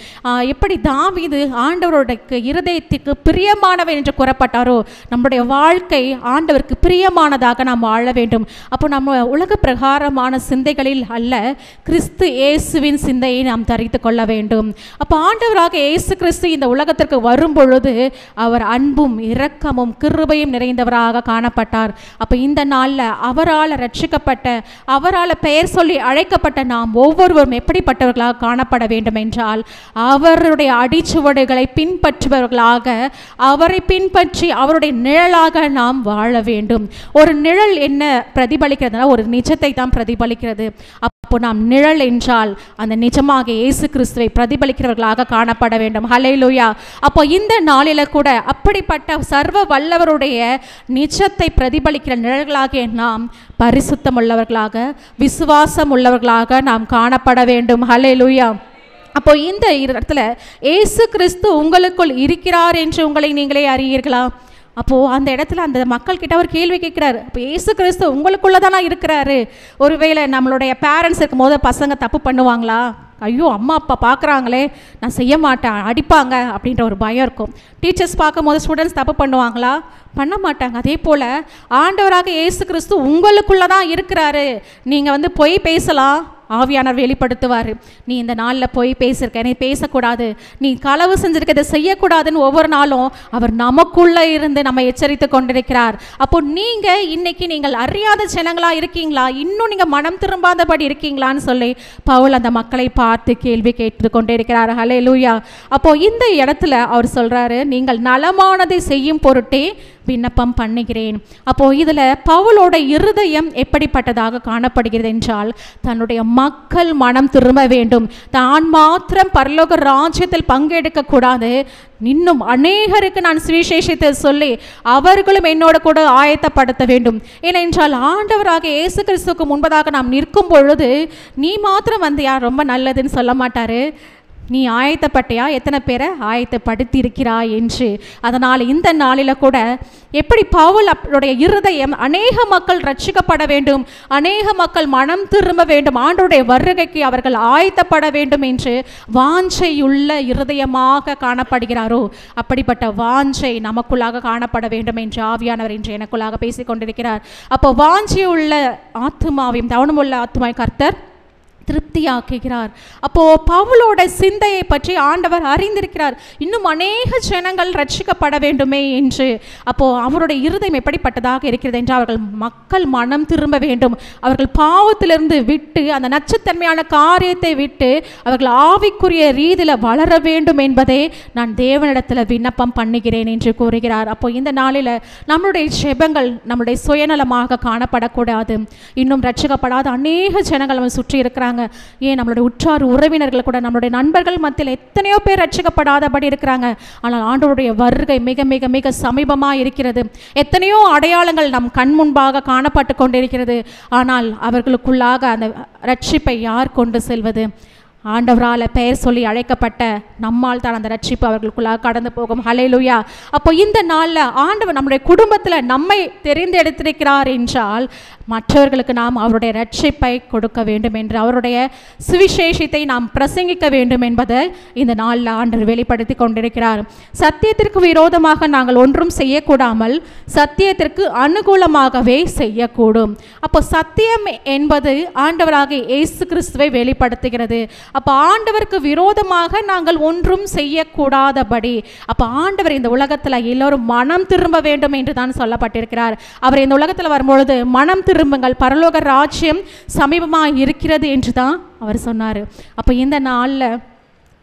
எப்படி தாவீது ஆண்டவருடைய இருதயத்துக்கு பிரியமானவன் என்று கூறப்பட்டாரோ, நம்முடைய வாழ்க்கை ஆண்டவருக்கு பிரியமானதாக நாம் வாழ வேண்டும். அப்போ நம்ம உலக பிரகாரமான சிந்தைகளில் அல்ல, கிறிஸ்து இயேசுவின் சிந்தையை நாம் தரித்து கொள்ள வேண்டும். அப்போ ஆண்டவராக இயேசு கிறிஸ்து இந்த உலகத்திற்கு வரும் பொழுது அவர் அன்பும் இரக்கமும் கிருபையும் நிறைந்தவராக காணப்பட்டார். அப்போ இந்த நாளில் அவரால் ரட்சிக்கப்பட்ட, அவரால் பெயர் சொல்லி அழைக்கப்பட்ட நாம் ஒவ்வொருவரும் எப்படிப்பட்டவர்களாக காணப்பட வேண்டும் என்றால், அவருடைய அடிச்சுவடுகளை பின்பற்றுபவர்களாக, அவரை பின்பற்றி அவருடைய நிழலாக நாம் வாழ வேண்டும். ஒரு நிழல் என்ன பிரதிபலிக்கிறதுனா ஒரு நிஜத்தை தான் பிரதிபலிக்கிறது. அப்போ நாம் நிழல் என்றால் அந்த நிஜமாக இயேசு கிறிஸ்துவை பிரதிபலிக்கிறவர்களாக காணப்பட வேண்டும். ஹல்லேலூயா. அப்போ இந்த நாளில கூட அப்படிப்பட்ட சர்வ வல்லவருடைய நிஜத்தை பிரதிபலிக்கிற நிழல்களாக நாம் பரிசுத்தம் உள்ளவர்களாக, விசுவாசம் உள்ளவர்களாக நாம் காணப்பட வேண்டும். ஹல்லேலூயா. அப்போ இந்த இடத்துல இயேசு கிறிஸ்து உங்களுக்குள் இருக்கிறார் என்று உங்களை நீங்களே அறியீர்களா? அப்போது அந்த இடத்துல அந்த மக்கள்கிட்ட ஒரு கேள்வி கேட்குறாரு. இப்போ இயேசு கிறிஸ்து உங்களுக்குள்ளே தானே இருக்கிறாரு. ஒருவேளை நம்மளுடைய பேரண்ட்ஸ் இருக்கும் போது பசங்க தப்பு பண்ணுவாங்களா? ஐயோ அம்மா அப்பா பார்க்குறாங்களே, நான் செய்ய மாட்டேன், அடிப்பாங்க அப்படின்ற ஒரு பயம் இருக்கும். டீச்சர்ஸ் பார்க்கும்போது ஸ்டூடெண்ட்ஸ் தப்பு பண்ணுவாங்களா? பண்ண மாட்டாங்க. அதே போல் ஆண்டவராக இயேசு கிறிஸ்து உங்களுக்குள்ளே தான் இருக்கிறாரு. நீங்கள் பொய் பேசலாம், ஆவியானவர் வெளிப்படுத்துவார். நீ இந்த நாளில் போய் பேசியிருக்க, நீ பேசக்கூடாது, நீ களவு செஞ்சிருக்க, இதை செய்யக்கூடாதுன்னு ஒவ்வொரு நாளும் அவர் நமக்குள்ளே இருந்து நம்ம எச்சரித்து கொண்டிருக்கிறார். அப்போ நீங்கள் இன்னைக்கு நீங்கள் அறியாத ஜனங்களாக இருக்கீங்களா, இன்னும் நீங்கள் மனம் திரும்பாதபடி இருக்கீங்களான்னு சொல்லி பவுல் அந்த மக்களை பார்த்து கேள்வி கேட்டு கொண்டே இருக்கிறார். ஹல்லேலூயா. அப்போ இந்த இடத்துல அவர் சொல்றாரு, நீங்கள் நலமானதை செய்யும் பொருட்டே விண்ணப்பம் பண்ணுகிறேன். அப்போ இதில் பவுலோட இருதயம் எப்படிப்பட்டதாக காணப்படுகிறது என்றால், தன்னுடைய மக்கள் மனம் திரும்ப வேண்டும், தான் மாத்திரம் பரலோக ராஜ்யத்தில் பங்கெடுக்க கூடாது, இன்னும் அநேகருக்கு நான் சுவிசேஷத்தை சொல்லி அவர்களும் என்னோட கூட ஆயத்தப்படுத்த வேண்டும். ஏனென்றால் ஆண்டவராக இயேசு கிறிஸ்துவுக்கு முன்பதாக நாம் நிற்கும் பொழுது நீ மாத்திரம் யார் ரொம்ப நல்லதுன்னு சொல்ல மாட்டாரு, நீ ஆயத்தப்பட்டியா, எத்தனை பேரை ஆயத்தப்படுத்தி இருக்கிறாய் என்று. அதனால் இந்த நாளில் கூட எப்படி பவுல் அவருடைய இருதயம் அநேக மக்கள் ரட்சிக்கப்பட வேண்டும், அநேக மக்கள் மனம் திரும்ப வேண்டும், ஆண்டவருடைய வருகைக்கு அவர்கள் ஆயத்தப்பட வேண்டும் என்று வாஞ்சையுள்ள இருதயமாக காணப்படுகிறாரோ, அப்படிப்பட்ட வாஞ்சை நமக்குள்ளாக காணப்பட வேண்டும் என்று ஆவியானவர் என்று எனக்குள்ளாக பேசிக்கொண்டிருக்கிறார். அப்போ வாஞ்சையுள்ள ஆத்துமாவையும் தவணமுள்ள ஆத்துமாவை கர்த்தர் திருப்தியாக்குகிறார். அப்போ பவுலோட சிந்தையை பற்றி ஆண்டவர் அறிந்திருக்கிறார், இன்னும் அநேக ஜனங்கள் ரட்சிக்கப்பட வேண்டுமே என்று. அப்போ அவருடைய இருதயம் எப்படிப்பட்டதாக இருக்கிறது என்றால், அவர்கள் மக்கள் மனம் திரும்ப வேண்டும், அவர்கள் பாவத்திலிருந்து விட்டு அந்த நச்சுத்தன்மையான காரியத்தை விட்டு அவர்கள் ஆவிக்குரிய ரீதியில் வளர வேண்டும் என்பதே நான் தேவனிடத்தில் விண்ணப்பம் பண்ணுகிறேன் என்று கூறுகிறார். அப்போ இந்த நாளில் நம்மளுடைய ஜெபங்கள் நம்முடைய சுயநலமாக காணப்படக்கூடாது. இன்னும் ரட்சிக்கப்படாத அநேக ஜனங்கள் நம்ம சுற்றி இருக்கிறாங்க. ஏன் நம்மளுடைய உற்றார் உறவினர்கள் கூட, நம்மளுடைய நண்பர்கள் மத்தியில் எத்தனையோ பேர் ரட்சிக்கப்படாதபடி இருக்கிறாங்க. ஆனால் ஆண்டவருடைய வருகை மிக மிக மிக சமீபமாக இருக்கிறது. எத்தனையோ அடையாளங்கள் நம் கண் முன்பாக காணப்பட்டு கொண்டிருக்கிறது. ஆனால் அவர்களுக்குள்ளாக அந்த ரட்சிப்பை யார் கொண்டு செல்வது? ஆண்டவரால் பெயர் சொல்லி அழைக்கப்பட்ட நம்மால் தான் அந்த ரட்சிப்பு அவர்களுக்குள்ளாக கடந்து போகும். ஹல்லேலூயா. அப்போ இந்த நாளில் ஆண்டவர் நம்முடைய குடும்பத்தில் நம்மை தெரிந்தெடுத்திருக்கிறார் என்றால் மற்றவர்களுக்கு நாம் அவருடைய ரட்சிப்பை கொடுக்க வேண்டும் என்று, அவருடைய சுவிசேஷத்தை நாம் பிரசங்கிக்க வேண்டும் என்பதை இந்த நாளில் ஆண்டவர் வெளிப்படுத்தி கொண்டிருக்கிறார். சத்தியத்திற்கு விரோதமாக நாங்கள் ஒன்றும் செய்யக்கூடாமல் சத்தியத்திற்கு அனுகூலமாகவே செய்யக்கூடும். அப்போ சத்தியம் என்பது ஆண்டவராகிய இயேசு கிறிஸ்துவை வெளிப்படுத்துகிறது. அப்போ ஆண்டவருக்கு விரோதமாக நாங்கள் ஒன்றும் செய்யக்கூடாதபடி, அப்போ ஆண்டவர் இந்த உலகத்தில் எல்லோரும் மனம் திரும்ப வேண்டும் என்று தான் சொல்லப்பட்டிருக்கிறார். அவர் இந்த உலகத்தில் வரும்பொழுது மனம் திரும்புங்கள், பரலோக ராஜ்யம் சமீபமாக இருக்கிறது என்று தான் அவர் சொன்னார். அப்போ இந்த நாளில்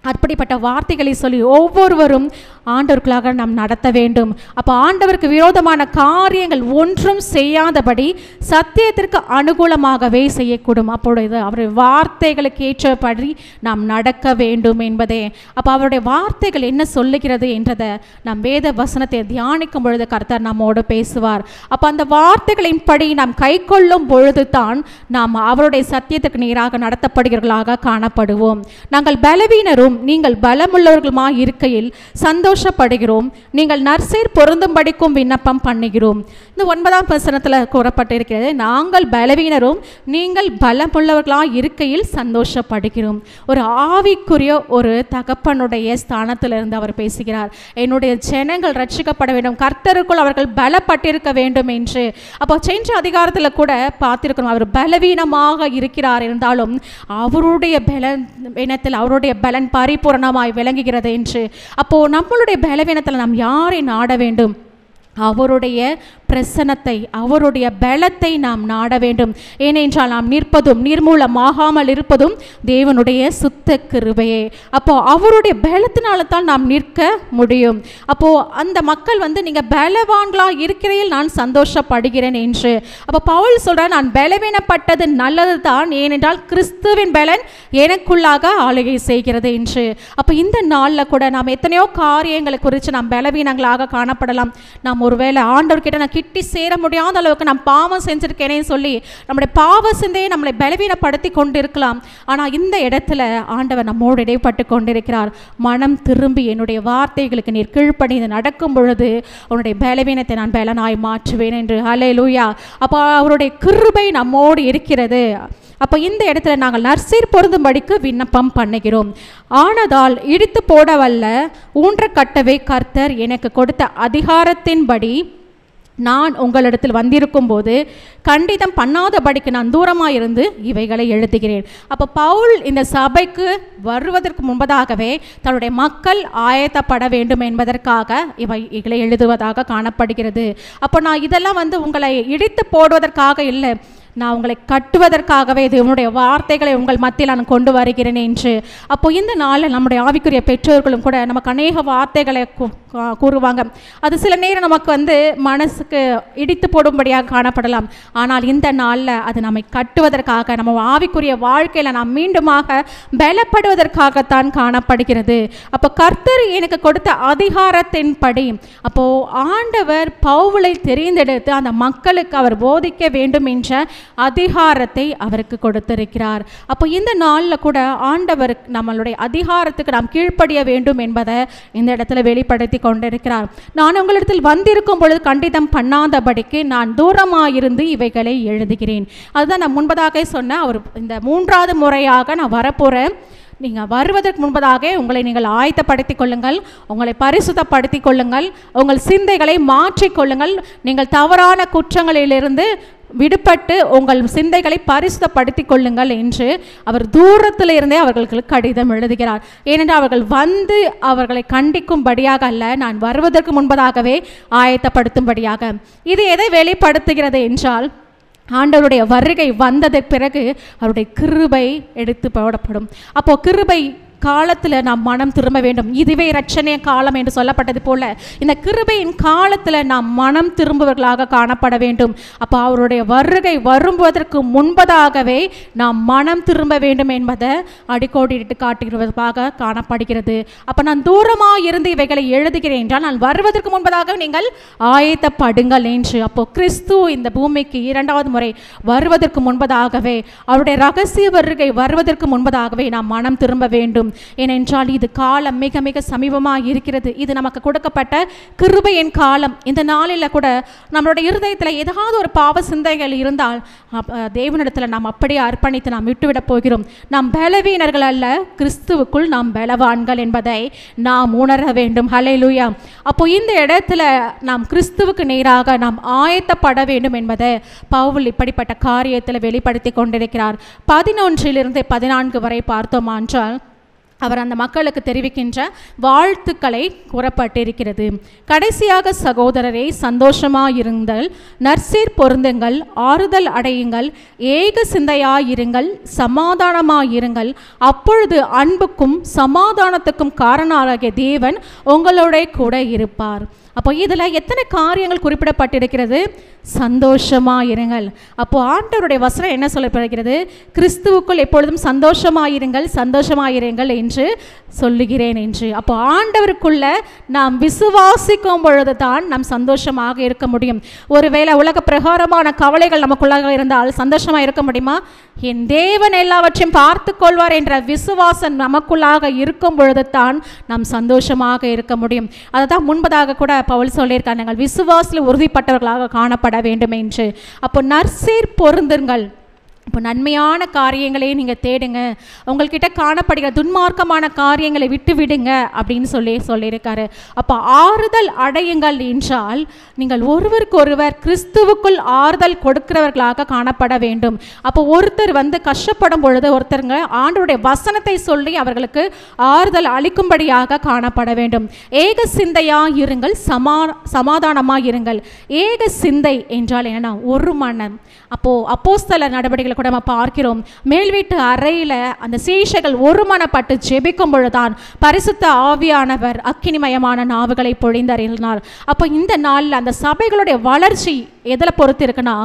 அப்படிப்பட்ட வார்த்தைகளை சொல்லி ஒவ்வொருவரும் ஆண்டவருக்குள்ளாக நாம் நடத்த வேண்டும். அப்போ ஆண்டவருக்கு விரோதமான காரியங்கள் ஒன்றும் செய்யாதபடி சத்தியத்திற்கு அனுகூலமாகவே செய்யக்கூடும். அப்பொழுது அவருடைய வார்த்தைகளுக்கு ஏற்றபடி நாம் நடக்க வேண்டும் என்பதே. அப்போ அவருடைய வார்த்தைகள் என்ன சொல்லுகிறது என்றதை நாம் வேத வசனத்தை தியானிக்கும் பொழுது கர்த்தர் நம்மோடு பேசுவார். அப்போ அந்த வார்த்தைகளின் படி நாம் கை கொள்ளும் பொழுது தான் நாம் அவருடைய சத்தியத்துக்கு நேராக நடத்தப்படுகிறவர்களாக காணப்படுவோம். நாங்கள் பலவீனரும் நீங்கள் பலமுள்ளவர்களுமாய் இருக்கையில் சந்தோஷப்படுகிறோம், நீங்கள் நற்செய்ர் பொருந்தும்படிக்கும் விண்ணப்பம் பண்ணுகிறோம். இந்த 9ஆம் வசனத்தில் கூறப்பட்டிருக்கிறது, நாங்கள் பலவீனரும் நீங்கள் பலமுள்ளவர்களாய் இருக்கையில் சந்தோஷப்படுகிறோம். ஒரு ஆவிக்குரிய ஒரு தகப்பனுடைய ஸ்தானத்திலிருந்து அவர் பேசுகிறார். என்னுடைய ஜனங்கள் ரட்சிக்கப்பட வேண்டும், கர்த்தருக்குள் அவர்கள் பலப்பட்டிருக்க வேண்டும் என்று. அப்போ சென்ற அதிகாரத்தில் கூட பார்த்திருக்கிறோம், அவர் பலவீனமாக இருக்கிறார் இருந்தாலும் அவருடைய பலவீனத்தில் அவருடைய பலன் பரிபூரணமாய் விளங்குகிறது என்று. அப்போ நம்மளுடைய பலவீனத்தில் நாம் யாரை நாட வேண்டும்? அவருடைய பிரசன்னத்தை, அவருடைய பலத்தை நாம் நாட வேண்டும். ஏனென்றால் நாம் நிற்பதும் நிர்மூலமாகாமல் இருப்பதும் தேவனுடைய சுத்த கிருபையே. அப்போ அவருடைய பலத்தினால தான் நாம் நிற்க முடியும். அப்போ அந்த மக்கள் நீங்கள் பலவான்களாக இருக்கிறையில் நான் சந்தோஷப்படுகிறேன் என்று. அப்போ பவுல் சொல்ற, நான் பலவீனப்பட்டது நல்லது தான், ஏனென்றால் கிறிஸ்துவின் பலன் எனக்குள்ளாக ஆளுகை செய்கிறது என்று. அப்போ இந்த நாளில் கூட நாம் எத்தனையோ காரியங்களை குறித்து நாம் பலவீனங்களாக காணப்படலாம். நாம் ஒருவேளை ஆண்டவர்கிட்ட நான் கிட்டி சேர முடியாத அளவுக்கு நான் பாவம் செஞ்சிருக்கேனே சொல்லி நம்முடைய பாவ சிந்தையை நம்மளை பலவீனப்படுத்தி கொண்டிருக்கலாம். ஆனால் இந்த இடத்துல ஆண்டவர் நம்மோடு இடைப்பட்டு கொண்டிருக்கிறார். மனம் திரும்பி என்னுடைய வார்த்தைகளுக்கு நீர் கீழ்ப்படிந்து நடக்கும் பொழுது உன்னுடைய பலவீனத்தை நான் பலனாய் மாற்றுவேன் என்று. ஹல்லேலூயா. அப்போ அவருடைய கிருபை நம்மோடு இருக்கிறது. அப்போ இந்த இடத்துல நாங்கள் நற்செய்ர் பொருந்தும்படிக்கு விண்ணப்பம் பண்ணுகிறோம். ஆனதால் இடித்து போடவல்ல ஊன்ற கட்டவே கர்த்தர் எனக்கு கொடுத்த அதிகாரத்தின்படி நான் உங்களிடத்தில் வந்திருக்கும் போது கண்டிதம் பண்ணாதபடிக்கு நான் தூரமாக இருந்து இவைகளை எழுதுகிறேன். அப்போ பவுல் இந்த சபைக்கு வருவதற்கு முன்பதாகவே தன்னுடைய மக்கள் ஆயத்தப்பட வேண்டும் என்பதற்காக இவைகளை எழுதுவதாக காணப்படுகிறது. அப்போ நான் இதெல்லாம் உங்களை இடித்து போடுவதற்காக இல்லை, நான் உங்களை கட்டுவதற்காகவே தேவனுடைய வார்த்தைகளை உங்கள் மத்தியில் நான் கொண்டு வருகிறேன் என்று. அப்போ இந்த நாளில் நம்முடைய ஆவிக்குரிய பெற்றோர்களும் கூட நமக்கு அநேக வார்த்தைகளை கூறுவாங்க. அது சில நேரம் நமக்கு மனசுக்கு இடித்து போடும்படியாக காணப்படலாம். ஆனால் இந்த நாளில் அது நம்மை கட்டுவதற்காக, நம்ம ஆவிக்குரிய வாழ்க்கையில் நாம் மீண்டுமாக பலப்படுவதற்காகத்தான் காணப்படுகிறது. அப்போ கர்த்தர் எனக்கு கொடுத்த அதிகாரத்தின்படி, அப்போ ஆண்டவர் பவுலை தெரிந்தெடுத்து அந்த மக்களுக்கு அவர் போதிக்க வேண்டும் என்ற அதிகாரத்தை அவருக்கு கொடுத்திருக்கிறார். அப்போ இந்த நாளில் கூட ஆண்டவர் நம்மளுடைய அதிகாரத்துக்கு நாம் கீழ்ப்படிய வேண்டும் என்பதை இந்த இடத்துல வெளிப்படுத்தி கொண்டிருக்கிறார். நான் உங்களிடத்தில் வந்திருக்கும் பொழுது கண்டிதம் பண்ணாதபடிக்கு நான் தூரமாயிருந்து இவைகளை எழுதுகிறேன். அதுதான் நான் முன்பதாக சொன்ன, அவர் இந்த 3வது முறையாக நான் வரப்போகிறேன். நீங்கள் வருவதற்கு முன்பதாக உங்களை நீங்கள் ஆயத்தப்படுத்திக் கொள்ளுங்கள், உங்களை பரிசுத்தப்படுத்திக் கொள்ளுங்கள், உங்கள் சிந்தைகளை மாற்றிக்கொள்ளுங்கள். நீங்கள் தவறான குற்றங்களிலிருந்து விடுபட்டு உங்கள் சிந்தைகளை பரிசுத்தப்படுத்திக் கொள்ளுங்கள் என்று அவர் தூரத்தில் இருந்தே அவர்களுக்கு கடிதம் எழுதுகிறார். ஏனென்றால் அவர்கள் அவர்களை கண்டிக்கும்படியாக அல்ல, நான் வருவதற்கு முன்பதாகவே ஆயத்தப்படுத்தும்படியாக. இது எதை வெளிப்படுத்துகிறது என்றால், ஆண்டவருடைய வருகை வந்ததற்கு பிறகு அவருடைய கிருபை எடுத்து போடப்படும். அப்போ கிருபை காலத்தில் நாம் மனம் திரும்ப வேண்டும். இதுவே இரட்சணிய காலம் என்று சொல்லப்பட்டது போல இந்த கிருபையின் காலத்தில் நாம் மனம் திரும்புவர்களாக காணப்பட வேண்டும். அப்போ அவருடைய வருகை வருவதற்கு முன்பதாகவே நாம் மனம் திரும்ப வேண்டும் என்பதை அடிக்கோடிட்டு காட்டுகிறதாக காணப்படுகிறது. அப்போ நான் தூரமாக இருந்து இவைகளை எழுதுகிறேன் என்றால் நான் வருவதற்கு முன்பதாக நீங்கள் ஆயத்தப்படுங்கள் என்று. அப்போ கிறிஸ்து இந்த பூமிக்கு இரண்டாவது முறை வருவதற்கு முன்பதாகவே, அவருடைய ரகசிய வருகை வருவதற்கு முன்பதாகவே நாம் மனம் திரும்ப வேண்டும். ஏனென்றால் இது காலம் மிக மிக சமீபமாக இருக்கிறது. இது நமக்கு கொடுக்கப்பட்ட கிருபையின் காலம். இந்த நாளில் கூட நம்மளுடைய இருதயத்தில் ஏதாவது ஒரு பாவ சிந்தைகள் இருந்தால் தேவனிடத்தில் நாம் அப்படியே அர்ப்பணித்து நாம் விட்டுவிடப் போகிறோம். நாம் பலவீனர்கள் அல்ல, கிறிஸ்துவுக்குள் நாம் பலவான்கள் என்பதை நாம் உணர வேண்டும். ஹல்லேலூயா. அப்போ இந்த இடத்துல நாம் கிறிஸ்துவுக்கு நேராக நாம் ஆயத்தப்பட வேண்டும் என்பதை பவுல் இப்படிப்பட்ட காரியத்தில் வெளிப்படுத்தி கொண்டிருக்கிறார். 11-14 வரை பார்த்தோம் என்றால் அவர் அந்த மக்களுக்கு தெரிவிக்கின்ற வாழ்த்துக்களை கூறப்பட்டிருக்கிறது. கடைசியாக சகோதரரே, சந்தோஷமாயிருங்கள், நற்சீர் பொருந்துங்கள், ஆறுதல் அடையுங்கள், ஏக சிந்தையாயிருங்கள், சமாதானமாயிருங்கள். அப்பொழுது அன்புக்கும் சமாதானத்துக்கும் காரணராகிய தேவன் உங்களோட கூட இருப்பார். அப்போ இதில் எத்தனை காரியங்கள் குறிப்பிடப்பட்டிருக்கிறது? சந்தோஷமாயிருங்கள். அப்போ ஆண்டவருடைய வசனம் என்ன சொல்லப்படுகிறது? கிறிஸ்துவுக்குள் எப்பொழுதும் சந்தோஷமாயிருங்கள், சந்தோஷமாயிருங்கள் என்று சொல்லுகிறேன் என்று. அப்போ ஆண்டவருக்குள்ள நாம் விசுவாசிக்கும் பொழுது தான் நாம் சந்தோஷமாக இருக்க முடியும். ஒருவேளை உலக பிரகாரமான கவலைகள் நமக்குள்ளாக இருந்தால் சந்தோஷமாக இருக்க முடியுமா? என் தேவன் எல்லாவற்றையும் பார்த்து கொள்வார் என்ற விசுவாசம் நமக்குள்ளாக இருக்கும் பொழுது தான் நாம் சந்தோஷமாக இருக்க முடியும். அதை தான் முன்பதாக கூட பவுல் சொல்லியிருக்கார், நாங்கள் விசுவாசத்தில் உறுதிப்பட்டவர்களாக காணப்பட வேண்டும் என்று. அப்போ நற்சீர் பொருந்துங்கள். இப்போ நன்மையான காரியங்களை நீங்கள் தேடுங்க, உங்கள்கிட்ட காணப்படுகிற துன்மார்க்கமான காரியங்களை விட்டு விடுங்க அப்படின்னு சொல்லியிருக்காரு. அப்போ ஆறுதல் அடையுங்கள் என்றால் நீங்கள் ஒருவருக்கு ஒருவர் கிறிஸ்துவுக்குள் ஆறுதல் கொடுக்கிறவர்களாக காணப்பட வேண்டும். அப்போ ஒருத்தர் கஷ்டப்படும் பொழுது ஒருத்தருங்க ஆண்டவருடைய வசனத்தை சொல்லி அவர்களுக்கு ஆறுதல் அளிக்கும்படியாக காணப்பட வேண்டும். ஏக சிந்தையாக இருங்கள், சமாதானமாக இருங்கள். ஏக சிந்தை என்றால் என்னன்னா ஒரு மனம். அப்போஸ்தல நடவடிக்கைகளை கூட நம்ம பார்க்கிறோம். மேல் வீட்டு அறையில் அந்த சீஷைகள் ஒருமனப்பட்டு ஜெபிக்கும் பொழுதுதான் பரிசுத்த ஆவியானவர் அக்கினிமயமான நாவுகளை பொழிந்தறினார். அப்போ இந்த நாளில் அந்த சபைகளுடைய வளர்ச்சி எதில் பொறுத்து இருக்குன்னா,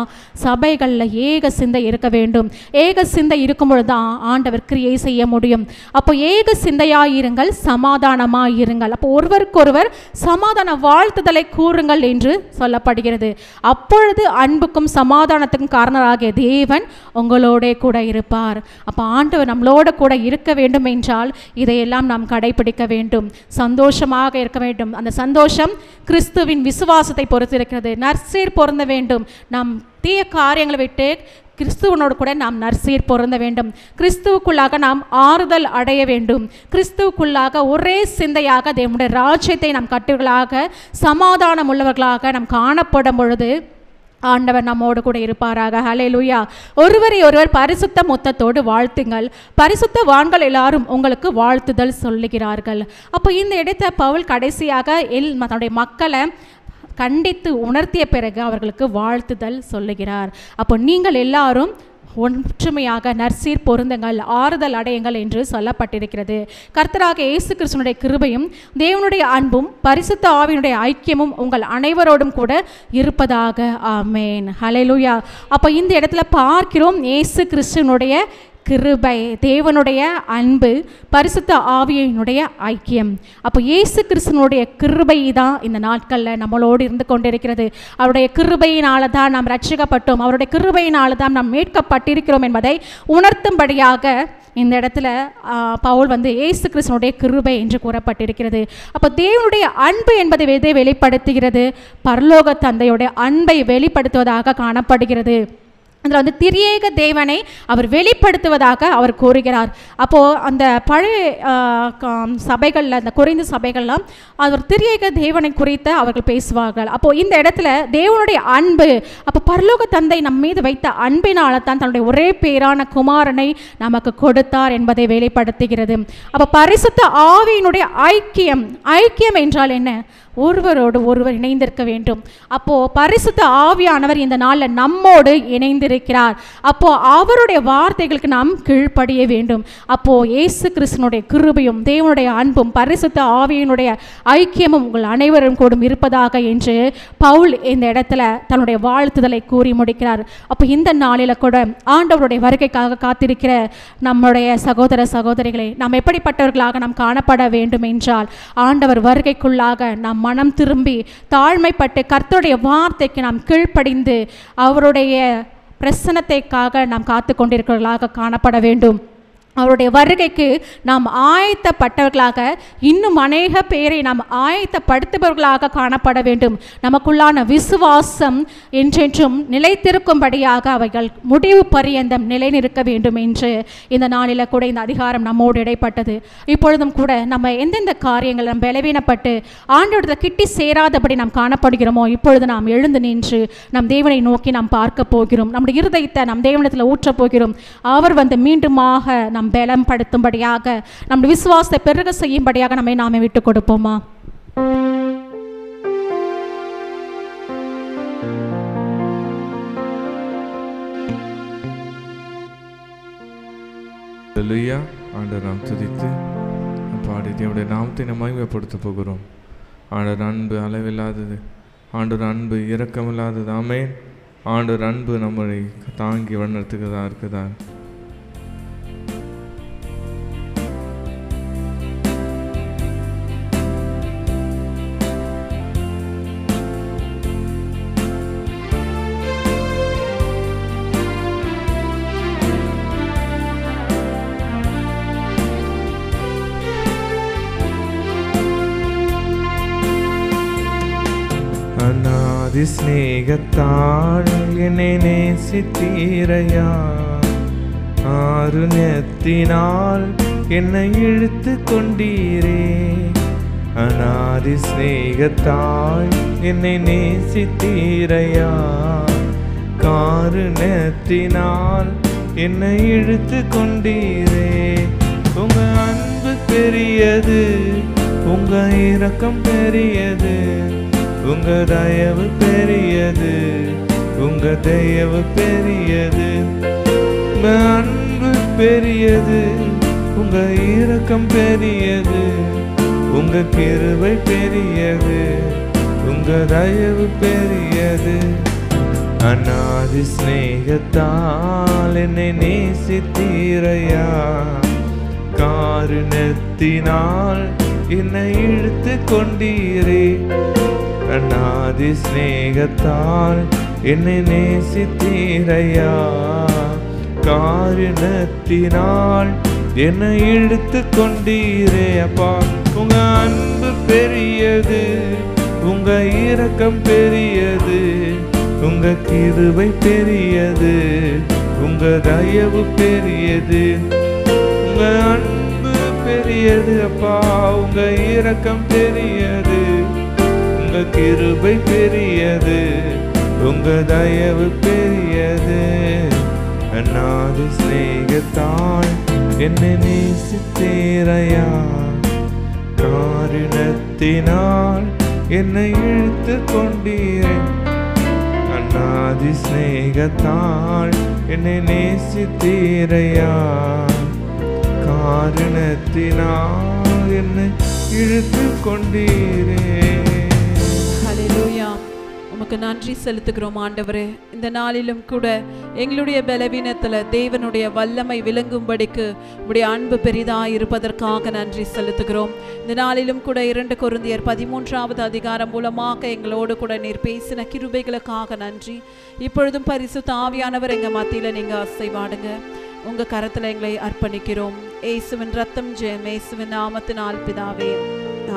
சபைகளில் ஏக சிந்தை இருக்க வேண்டும். ஏக சிந்தை இருக்கும் பொழுதுதான் ஆண்டவர் கிரியை செய்ய முடியும். அப்போ ஏக சிந்தையாயிருங்கள், சமாதானமாயிருங்கள். அப்போ ஒருவருக்கொருவர் சமாதான வாழ்த்துதலை கூறுங்கள் என்று சொல்லப்படுகிறது. அப்பொழுது அன்புக்கும் சமாதானத்துக்கும் காரணராகிய தேவன் உங்களோட கூட இருப்பார். அப்போ ஆண்டவர் நம்மளோட கூட இருக்க வேண்டும் என்றால் இதையெல்லாம் நாம் கடைபிடிக்க வேண்டும். சந்தோஷமாக இருக்க வேண்டும். அந்த சந்தோஷம் கிறிஸ்துவின் விசுவாசத்தை பொறுத்து இருக்கிறது. நற்சீர் பொருந்த வேண்டும். நாம் தீய காரியங்களை விட்டு கிறிஸ்துவனோடு கூட நாம் நற்சீர் பொருந்த வேண்டும். கிறிஸ்துவுக்குள்ளாக நாம் ஆறுதல் அடைய வேண்டும். கிறிஸ்துவுக்குள்ளாக ஒரே சிந்தையாக தேவனுடைய ராஜ்யத்தை நாம் கட்டுவர்களாக சமாதானம் உள்ளவர்களாக நாம் காணப்படும் பொழுது ஆண்டவர் நம்மோடு கூட இருப்பாராக. ஹல்லேலூயா. ஒருவரை ஒருவர் பரிசுத்த முத்தத்தோடு வாழ்த்துங்கள். பரிசுத்தவான்கள் எல்லாரும் உங்களுக்கு வாழ்த்துதல் சொல்லுகிறார்கள். அப்போ இந்த இடத்தை பவுல் கடைசியாக தன்னுடைய மக்களை கண்டித்து உணர்த்திய பிறகு அவர்களுக்கு வாழ்த்துதல் சொல்லுகிறார். அப்போ நீங்கள் எல்லாரும் ஒற்றுமையாக நற்சீர் பொருந்துங்கள், ஆறுதல் அடையுங்கள் என்று சொல்லப்பட்டிருக்கிறது. கர்த்தராகிய இயேசு கிறிஸ்துவினுடைய கிருபையும் தேவனுடைய அன்பும் பரிசுத்த ஆவியினுடைய ஐக்கியமும் உங்கள் அனைவரோடும் கூட இருப்பதாக. ஆமேன். ஹல்லேலூயா. அப்போ இந்த இடத்துல பார்க்கிறோம் இயேசு கிறிஸ்துவினுடைய கிருபை, தேவனுடைய அன்பு, பரிசுத்த ஆவியினுடைய ஐக்கியம். அப்போ இயேசு கிறிஸ்துவினுடைய கிருபை தான் இந்த நாட்களில் நம்மளோடு இருந்து கொண்டிருக்கிறது. அவருடைய கிருபையினால தான் நாம் ரட்சிக்கப்பட்டோம், அவருடைய கிருபையினால தான் நாம் மீட்கப்பட்டிருக்கிறோம் என்பதை உணர்த்தும்படியாக இந்த இடத்துல பவுல் இயேசு கிறிஸ்துவினுடைய கிருபை என்று கூறப்பட்டிருக்கிறது. அப்போ தேவனுடைய அன்பு என்பதை எதை வெளிப்படுத்துகிறது? பரலோக தந்தையுடைய அன்பை வெளிப்படுத்துவதாக காணப்படுகிறது. அதில் திரியேக தேவனை அவர் வெளிப்படுத்துவதாக அவர் கூறுகிறார். அப்போது அந்த பழைய சபைகளில், அந்த கொரிந்து சபைகள்லாம் அவர் திரியேக தேவனை குறித்து அவர்கள் பேசுவார்கள். அப்போது இந்த இடத்துல தேவனுடைய அன்பு, அப்போ பரலோக தந்தை நம் மீது வைத்த அன்பினால தான் தன்னுடைய ஒரே பேரான குமாரனை நமக்கு கொடுத்தார் என்பதை வெளிப்படுத்துகிறது. அப்போ பரிசுத்த ஆவியினுடைய ஐக்கியம், ஐக்கியம் என்றால் என்ன? ஒருவரோடு ஒருவர் இணைந்திருக்க வேண்டும். அப்போது பரிசுத்த ஆவியானவர் இந்த நாளில் நம்மோடு இணைந்திருக்கிறார். அப்போது அவருடைய வார்த்தைகளுக்கு நாம் கீழ்ப்படிய வேண்டும். அப்போது இயேசு கிறிஸ்துனுடைய கிருபையும் தேவனுடைய அன்பும் பரிசுத்த ஆவியினுடைய ஐக்கியமும் உங்கள் அனைவரும் கூடும் இருப்பதாக என்று பவுல் இந்த இடத்துல தன்னுடைய வாழ்த்துதலை கூறி முடிக்கிறார். அப்போ இந்த நாளில் கூட ஆண்டவருடைய வருகைக்காக காத்திருக்கிற நம்முடைய சகோதர சகோதரிகளை நாம் எப்படிப்பட்டவர்களாக நாம் காணப்பட வேண்டும் என்றால், ஆண்டவர் வருகைக்குள்ளாக நாம் மனம் திரும்பி தாழ்மைப்பட்டு கர்த்தருடைய வார்த்தைக்கு நாம் கீழ்ப்படிந்து அவருடைய பிரசன்னத்தைக்காக நாம் காத்து கொண்டிருக்கிறவர்களாக காணப்பட வேண்டும். அவருடைய வருகைக்கு நாம் ஆயத்தப்பட்டவர்களாக, இன்னும் அநேக பேரை நாம் ஆயத்தப்படுத்துபவர்களாக காணப்பட வேண்டும். நமக்குள்ளான விசுவாசம் என்றென்றும் நிலைத்திருக்கும்படியாக அவைகள் முடிவு பரியந்தம் நிலைநிற்க வேண்டும் என்று இந்த நாளில் கூட இந்த அதிகாரம் நம்மோடு இடைப்பட்டது. இப்பொழுதும் கூட நம்ம எந்தெந்த காரியங்கள் நம்ம பலவீனப்பட்டு ஆண்டவரத்தை கிட்டி சேராதபடி நாம் காணப்படுகிறோமோ, இப்பொழுது நாம் எழுந்து நின்று நம் தேவனை நோக்கி நாம் பார்க்க போகிறோம். நம்முடைய இருதயத்தை நம் தேவனத்தில் ஊற்றப் போகிறோம். அவர் வந்து மீண்டுமாக நம் பலம் படுத்தும்படியாக, நம்முடைய விசுவாசத்தை பெருக செய்யும்படியாக நம்மை நாமே விட்டு கொடுப்போமா? ஹல்லேலூயா. ஆண்டவர் நாம் துதித்து பாடி தேவனுடைய நாமத்தை நாம் மகிமைப்படுத்த போகிறோம். ஆண்டவர் அன்பு அளவில்லாதது, ஆண்டவர் அன்பு இரக்கமில்லாதது. ஆமென். ஆண்டவர் அன்பு நம்மளை தாங்கி வழிநடத்துகிறதா இருக்குதா. அநாதி ஸ்நேகத்தால் என்னை நேசித்தீரையா, ஆருண்யத்தினால் என்னை இழுத்து கொண்டீரே. அநாதி ஸ்நேகத்தால் என்னை நேசித்தீரையா, காருண்யத்தினால் என்னை இழுத்து கொண்டீரே. உங்க அன்பு பெரியது, உங்க இரக்கம் பெரியது, உங்க தயவு பெரியது, உங்க தயவு பெரியது. உங்க அன்பு பெரியது, உங்க இரக்கம் பெரியது, உங்க கிருபை பெரியது, உங்க தயவு பெரியது. அநாதி ஸ்நேகத்தால் என்னை நேசித்தீரையா, காருண்யத்தினால் என்னை இழுத்து கொண்டீரே. அநாதி ஸ்நேகத்தால் என்னை நேசித்தீரையா, காருண்யத்தினால் என்னை இழுத்து கொண்டீரே. அப்பா, உங்க அன்பு பெரியது, உங்க இரக்கம் பெரியது, உங்க கிருபை பெரியது, உங்க தயவு பெரியது. உங்க அன்பு பெரியது அப்பா, உங்க இரக்கம் பெரியது, உங்க கிருபை பெரியது, உங்க தயவு பெரியது. அநாதி ஸ்நேகத்தால் என்னை நேசித்தீரையா, காருண்யத்தினால் என்னை இழுத்து கொண்டீரே. அநாதி ஸ்நேகத்தால் என்னை நேசித்தீரையா, காருண்யத்தினால் என்னை இழுத்து கொண்டீரே. ஹல்லேலூயா. உமக்கு நன்றி செலுத்துகிறோம் ஆண்டவரே. இந்த நாளிலும் கூட எங்களுடைய பலவீனத்தில் தேவனுடைய வல்லமை விளங்கும்படிக்கு உடைய அன்பு பெரிதாக இருப்பதற்காக நன்றி செலுத்துகிறோம். இந்த நாளிலும் கூட 2 கொரிந்தியர் 13வது அதிகாரம் மூலமாக எங்களோடு கூட நீர் பேசின கிருபைகளுக்காக நன்றி. இப்பொழுதும் பரிசுத்த ஆவியானவர் எங்கள் மத்தியில் நீங்கள் அசைவாடுங்க. உங்கள் கரத்தில் எங்களை அர்ப்பணிக்கிறோம். இயேசுவின் ரத்தம் ஜெயம், இயேசுவின் நாமத்தினால் பிதாவே,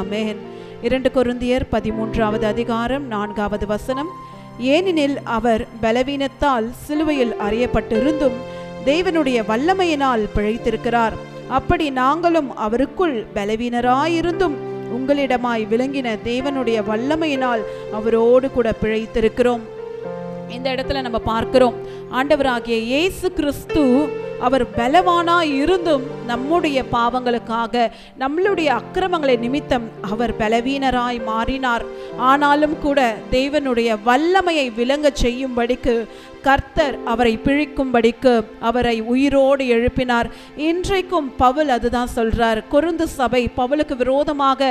ஆமென். 2 கொரிந்தியர் 13வது அதிகாரம் 4வது வசனம். ஏனெனில் அவர் பலவீனத்தால் சிலுவையில் அறையப்பட்டிருந்தும் தேவனுடைய வல்லமையினால் பிழைத்திருக்கிறார். அப்படி நாங்களும் அவருக்குள் பலவீனராயிருந்தும் உங்களிடமாய் விளங்கின தேவனுடைய வல்லமையினால் அவரோடு கூட பிழைத்திருக்கிறோம். இந்த இடத்துல நம்ம பார்க்கிறோம், ஆண்டவராகிய இயேசு கிறிஸ்து அவர் பலவானாய் இருந்தும் நம்முடைய பாவங்களுக்காக நம்மளுடைய அக்கிரமங்களை நிமித்தம் அவர் பலவீனராய் மாறினார். ஆனாலும் கூட தேவனுடைய வல்லமையை விளங்க செய்யும்படிக்கு கர்த்தர் அவரை பிழிக்கும்படிக்கு அவரை உயிரோடு எழுப்பினார். இன்றைக்கும் பவுல் அதுதான் சொல்றார். கொரிந்து சபை பவுலுக்கு விரோதமாக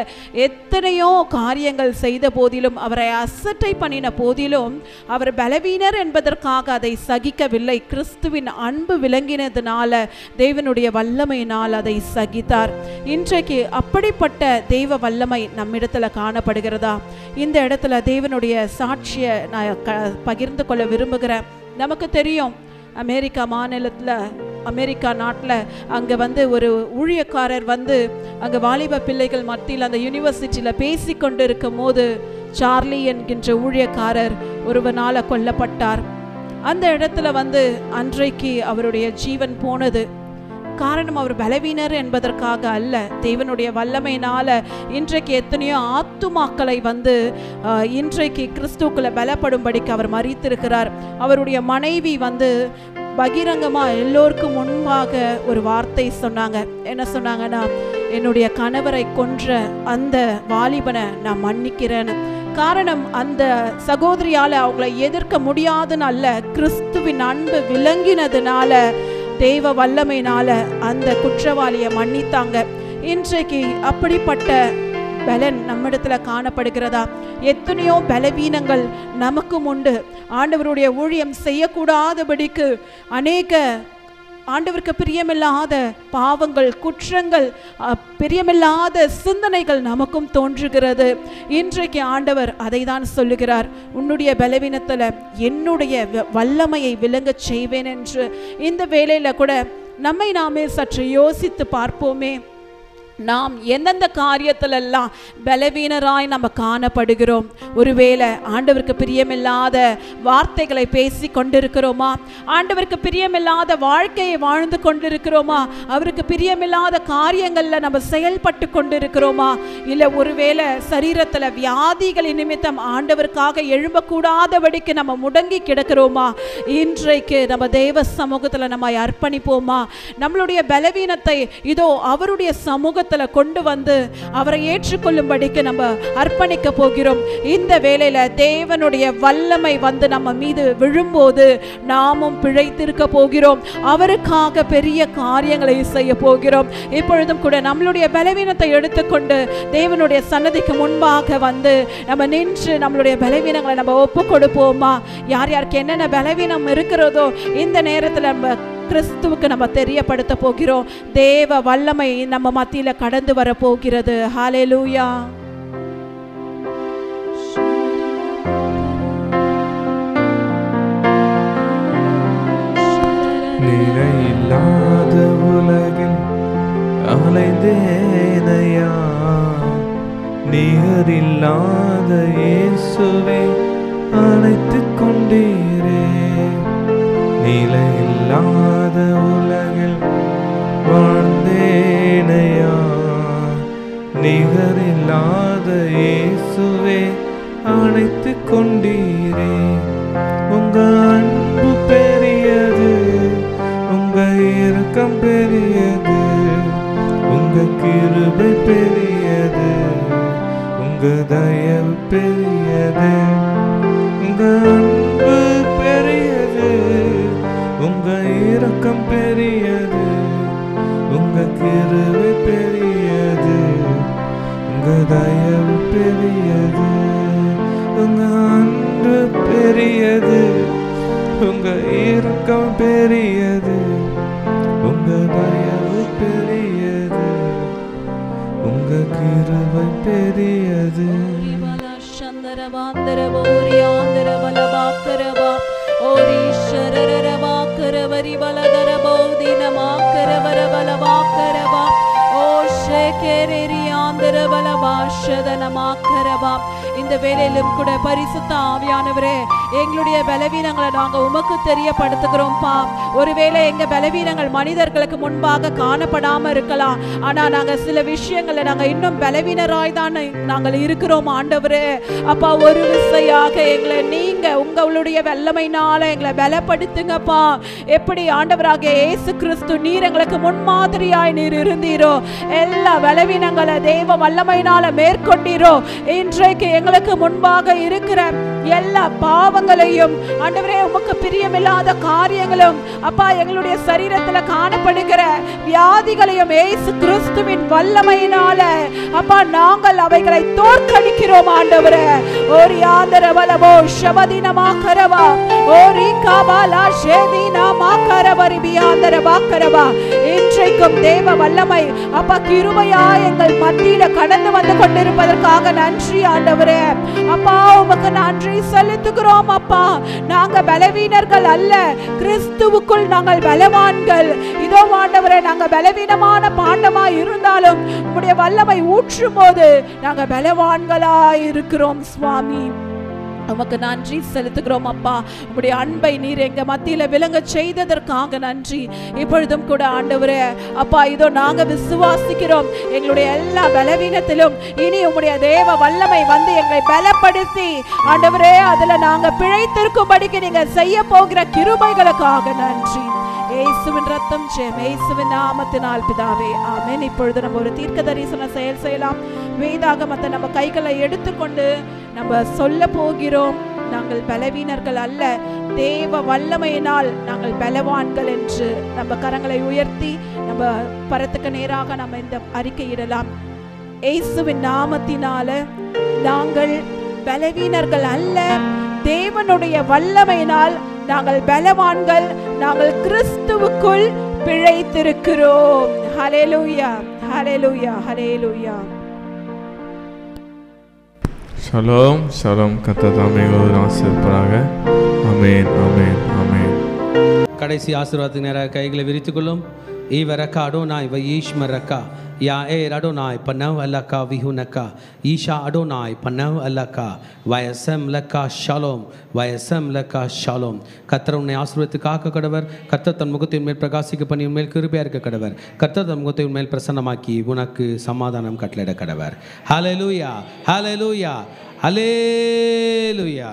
எத்தனையோ காரியங்கள் செய்த போதிலும், அவரை அசட்டை பண்ணின போதிலும் அவர் பலவீனர் என்பதற்காக அதை சகிக்கவில்லை. கிறிஸ்துவின் அன்பு விளங்கினதுனால, தேவனுடைய வல்லமையினால் அதை சகித்தார். இன்றைக்கு அப்படிப்பட்ட தெய்வ வல்லமை நம்மிடத்துல காணப்படுகிறதா? இந்த இடத்துல தேவனுடைய சாட்சியை நான் பகிர்ந்து கொள்ள விரும்புகிறேன். நமக்கு தெரியும், அமெரிக்கா மாநிலத்தில், அமெரிக்கா நாட்டில் அங்கே ஒரு ஊழியக்காரர் அங்கே வாலிப பிள்ளைகள் மத்தியில் அந்த யூனிவர்சிட்டியில் பேசி கொண்டு இருக்கும் போது சார்லி என்கின்ற ஊழியக்காரர் ஒருவனால் கொல்லப்பட்டார். அந்த இடத்துல அன்றைக்கு அவருடைய ஜீவன் போனது. காரணம் அவர் பலவீனர் என்பதற்காக அல்ல, தேவனுடைய வல்லமையினால இன்றைக்கு எத்தனையோ ஆத்துமாக்களை இன்றைக்கு கிறிஸ்துக்குள்ள பலப்படும்படிக்கு அவர் மரித்திருக்கிறார். அவருடைய மனைவி பகிரங்கமா எல்லோருக்கும் முன்பாக ஒரு வார்த்தை சொன்னாங்க. என்ன சொன்னாங்கன்னா, என்னுடைய கணவரை கொன்ற அந்த வாலிபனை நான் மன்னிக்கிறேன்னு. காரணம், அந்த சகோதரியால அவங்களை எதிர்க்க முடியாதுன்னு அல்ல, கிறிஸ்துவின் அன்பு விளங்கினதுனால, தெய்வ வல்லமையினால அந்த குற்றவாளியை மன்னித்தாங்க. இன்றைக்கு அப்படிப்பட்ட பலன் நம்மிடத்துல காணப்படுகிறதா? எத்தனையோ பலவீனங்கள் நமக்கும் உண்டு. ஆண்டவருடைய ஊழியம் செய்யக்கூடாதபடிக்கு அநேக ஆண்டவருக்கு பிரியமில்லாத பாவங்கள், குற்றங்கள், பிரியமில்லாத சிந்தனைகள் நமக்கும் தோன்றுகிறது. இன்றைக்கு ஆண்டவர் அதை தான் சொல்லுகிறார், உன்னுடைய பலவீனத்தில் என்னுடைய வல்லமையை விளங்க செய்வேன் என்று. இந்த வேளையில் கூட நம்மை நாமே சற்று யோசித்து பார்ப்போமே. நாம் எந்தெந்த காரியத்திலெல்லாம் பலவீனராய் நம்ம காணப்படுகிறோம்? ஒருவேளை ஆண்டவருக்கு பிரியமில்லாத வார்த்தைகளை பேசி கொண்டிருக்கிறோமா? ஆண்டவருக்கு பிரியமில்லாத வாழ்க்கையை வாழ்ந்து கொண்டிருக்கிறோமா? அவருக்கு பிரியமில்லாத காரியங்களில் நம்ம செயல்பட்டு கொண்டிருக்கிறோமா? இல்லை ஒருவேளை சரீரத்தில் வியாதிகளின் நிமித்தம் ஆண்டவருக்காக எழும்பக்கூடாதபடிக்கு நம்ம முடங்கி கிடக்கிறோமா? இன்றைக்கு நம்ம தேவ சமூகத்தில் நம்ம அர்ப்பணிப்போமா? நம்மளுடைய பலவீனத்தை இதோ அவருடைய சமூகத்தில் கொண்டு அவரை ஏற்றுக்கொள்ளும்படிக்கு நம்ம அர்ப்பணிக்க போகிறோம். இந்த வேளையில தேவனுடைய வல்லமை நம்ம மீது விழும்போது நாமும் பிழைத்திருக்க போகிறோம். அவருக்காக பெரிய காரியங்களை செய்ய போகிறோம். இப்பொழுதும் கூட நம்மளுடைய பலவீனத்தை எடுத்துக்கொண்டு தேவனுடைய சன்னதிக்கு முன்பாக நம்ம நின்று நம்மளுடைய பலவீனங்களை நம்ம ஒப்பு கொடுப்போமா? யார் யாருக்கு என்னென்ன பலவீனம் இருக்கிறதோ இந்த நேரத்தில் நம்ம கிறிஸ்துவுக்கு நம்ம தெரியப்படுத்த போகிறோம். தேவ வல்லமை நம்ம மத்தியில கடந்து வர போகிறது. ஹல்லேலூயா. நிலையில்லாத உலகில் அலைந்தேனையா, நிகரில்லாத இயேசுவே அணைத்துக் கொண்டீரே. நிலையில்லாத உலகில் வாழ்ந்தேனையா, நிகரில்லாத இயேசுவே அணைத்துக் கொண்டீரே. உங்க அன்பு பெரியது, உங்க இரக்கம் பெரியது, உங்க கிருபை பெரியது, உங்க தயவு பெரியது. உங்க அன்பு பெரியது, உங்க இரக்கம் பெரியது, உங்க கிருபை பெரியது, உங்க தயவு பெரியது. உங்க அன்பு பெரியது, உங்க இரக்கம் பெரியது, உங்க தயவு பெரியது, உங்க கிருபை பெரியது. ஓ ஷேகேரியா இந்த வேளையிலும் கூட பரிசுத்த ஆவியானவரே எங்களுடைய பலவீனங்களை நாங்க உமக்கு தெரியப்படுத்துகிறோம்ப்பா. ஒருவேளை எங்க பலவீனங்கள் மனிதர்களுக்கு முன்பாக காணப்படாம இருக்கலாம், ஆனா நாங்க சில விஷயங்களை நாங்க இன்னும் பலவீனராய் தான் நாங்கள் இருக்கிறோம் ஆண்டவரே. அப்பா, ஒரு விசையாக எங்களை நீங்க உங்களுடைய வல்லமையினால எங்களை பலப்படுத்துங்கப்பா. எப்படி ஆண்டவராக இயேசு கிறிஸ்து நீர் எங்களுக்கு முன்மாதிரியாய் நீர் இருந்தீரோ, எல்லா பலவீனங்களை தேவ வல்லமையினால மேற்கொண்டீரோ, இன்றைக்கு எங்களுக்கு முன்பாக இருக்கிற எல்லா பாவங்களையும் ஆண்டவரே, உமக்கு பிரியமில்லாத காரியங்களும் அப்பா, எங்களுடைய சரீரத்துல காணப்படுகிற வியாதிகளையும் இயேசு கிறிஸ்துவின் வல்லமையினால அப்பா நாங்கள் அவைகளை தோற்கடிக்கிறோம் ஆண்டவரே. ஓரி ஆந்தரவலவோ ஷபதினமாக்கரவா ஓரி காபாலா ஷேதினமாக்கரவரி பியாந்தரவாக்கரவா. இன்றைக்கும் தேவ வல்லமை அப்பா கிருபையா எங்கள் மத்தியில கடந்து வந்து கொண்டிருப்பதற்காக நன்றி ஆண்டவரே. அப்பா, உமக்கு நன்றி செலுத்துகிறோம் அப்பா. நாங்க பலவீனர்கள் அல்ல, கிறிஸ்துவுக்குள் நாங்கள் பலவான்கள். இதோ ஆண்டவரே, நாங்க பலவீனமான பாண்டமா இருந்தாலும் உம்முடைய வல்லமை ஊற்றும் போது நாங்க பலவான்களா இருக்கிறோம் சுவாமி. உமக்கு நன்றி செலுத்துகிறோம் அப்பா. உம்முடைய அன்பை நீர் எங்க மத்தியில விளங்க செய்ததற்காக நன்றி. இப்பொழுதும் கூட ஆண்டவரே அப்பா, இதோ நாங்க விசுவாசிக்கிறோம், எங்களுடைய எல்லா பலவீனத்திலும் இனி உம்முடைய தேவ வல்லமை வந்து எங்களை பலப்படுத்தி ஆண்டவரே அதுல நாங்க பிழைத்திருக்கும்படிக்கு நீங்க செய்ய போகிற கிருபைகளுக்காக நன்றி. இயேசுவின் ரத்தம் ஜெயம், இயேசுவின் நாமத்தினால் பிதாவே, ஆமென். இப்பொழுது நம்ம ஒரு தீர்க்க தரிசன செயல் செய்யலாம். வேதாகமத்தை நம்ம கைகளை எடுத்துக்கொண்டு நம்ம சொல்ல போகிறோம், நாங்கள் பலவீனர்கள் அல்ல, தேவ வல்லமையினால் நாங்கள் பலவான்கள் என்று நம்ம கரங்களை உயர்த்தி நம்ம பரத்துக்கு நேராக நம்ம இந்த அறிக்கையிடலாம். இயேசுவின் நாமத்தினால நாங்கள் பலவீனர்கள் அல்ல, தேவனுடைய வல்லமையினால் நாங்கள் பலவான்கள், நாங்கள் கிறிஸ்துவுக்குள் பிழைத்திருக்கிறோம். ஹல்லேலூயா, ஹல்லேலூயா, ஹல்லேலூயா. Shalom shalom. கர்த்தர் தாமே உங்களை ஆசீர்வதிப்பாராக. ஆமென், ஆமென், ஆமென். கடைசி ஆசீர்வாதத்துக்கு நேராக கைகளை விரித்துக்கொள்ளும். ஈவரக்கா அடோனாய் வயீஷ்மரக்கா யா ஏ அடோனாய் பனவ் அல்லக்கா விஹுனக்கா ஈஷா அடோனாய் பனவ் அல்லக்கா வயசம் லக்கா ஷாலோம் வயசம் லக்கா ஷாலோம். கர்த்தர் உன்னை ஆசீர்வதித்து காக்க கடவர். கர்த்தர் தன் முகத்தின் மேல் பிரகாசிக்க பண்ணி உன்மேல் கிருபையா இருக்க கடவர். கர்த்தர் தன் முகத்தை உன்மேல் பிரசன்னமாக்கி உனக்கு சமாதானம் கட்டளையிட கடவர். ஹல்லேலூயா, ஹல்லேலூயா, ஹல்லேலூயா.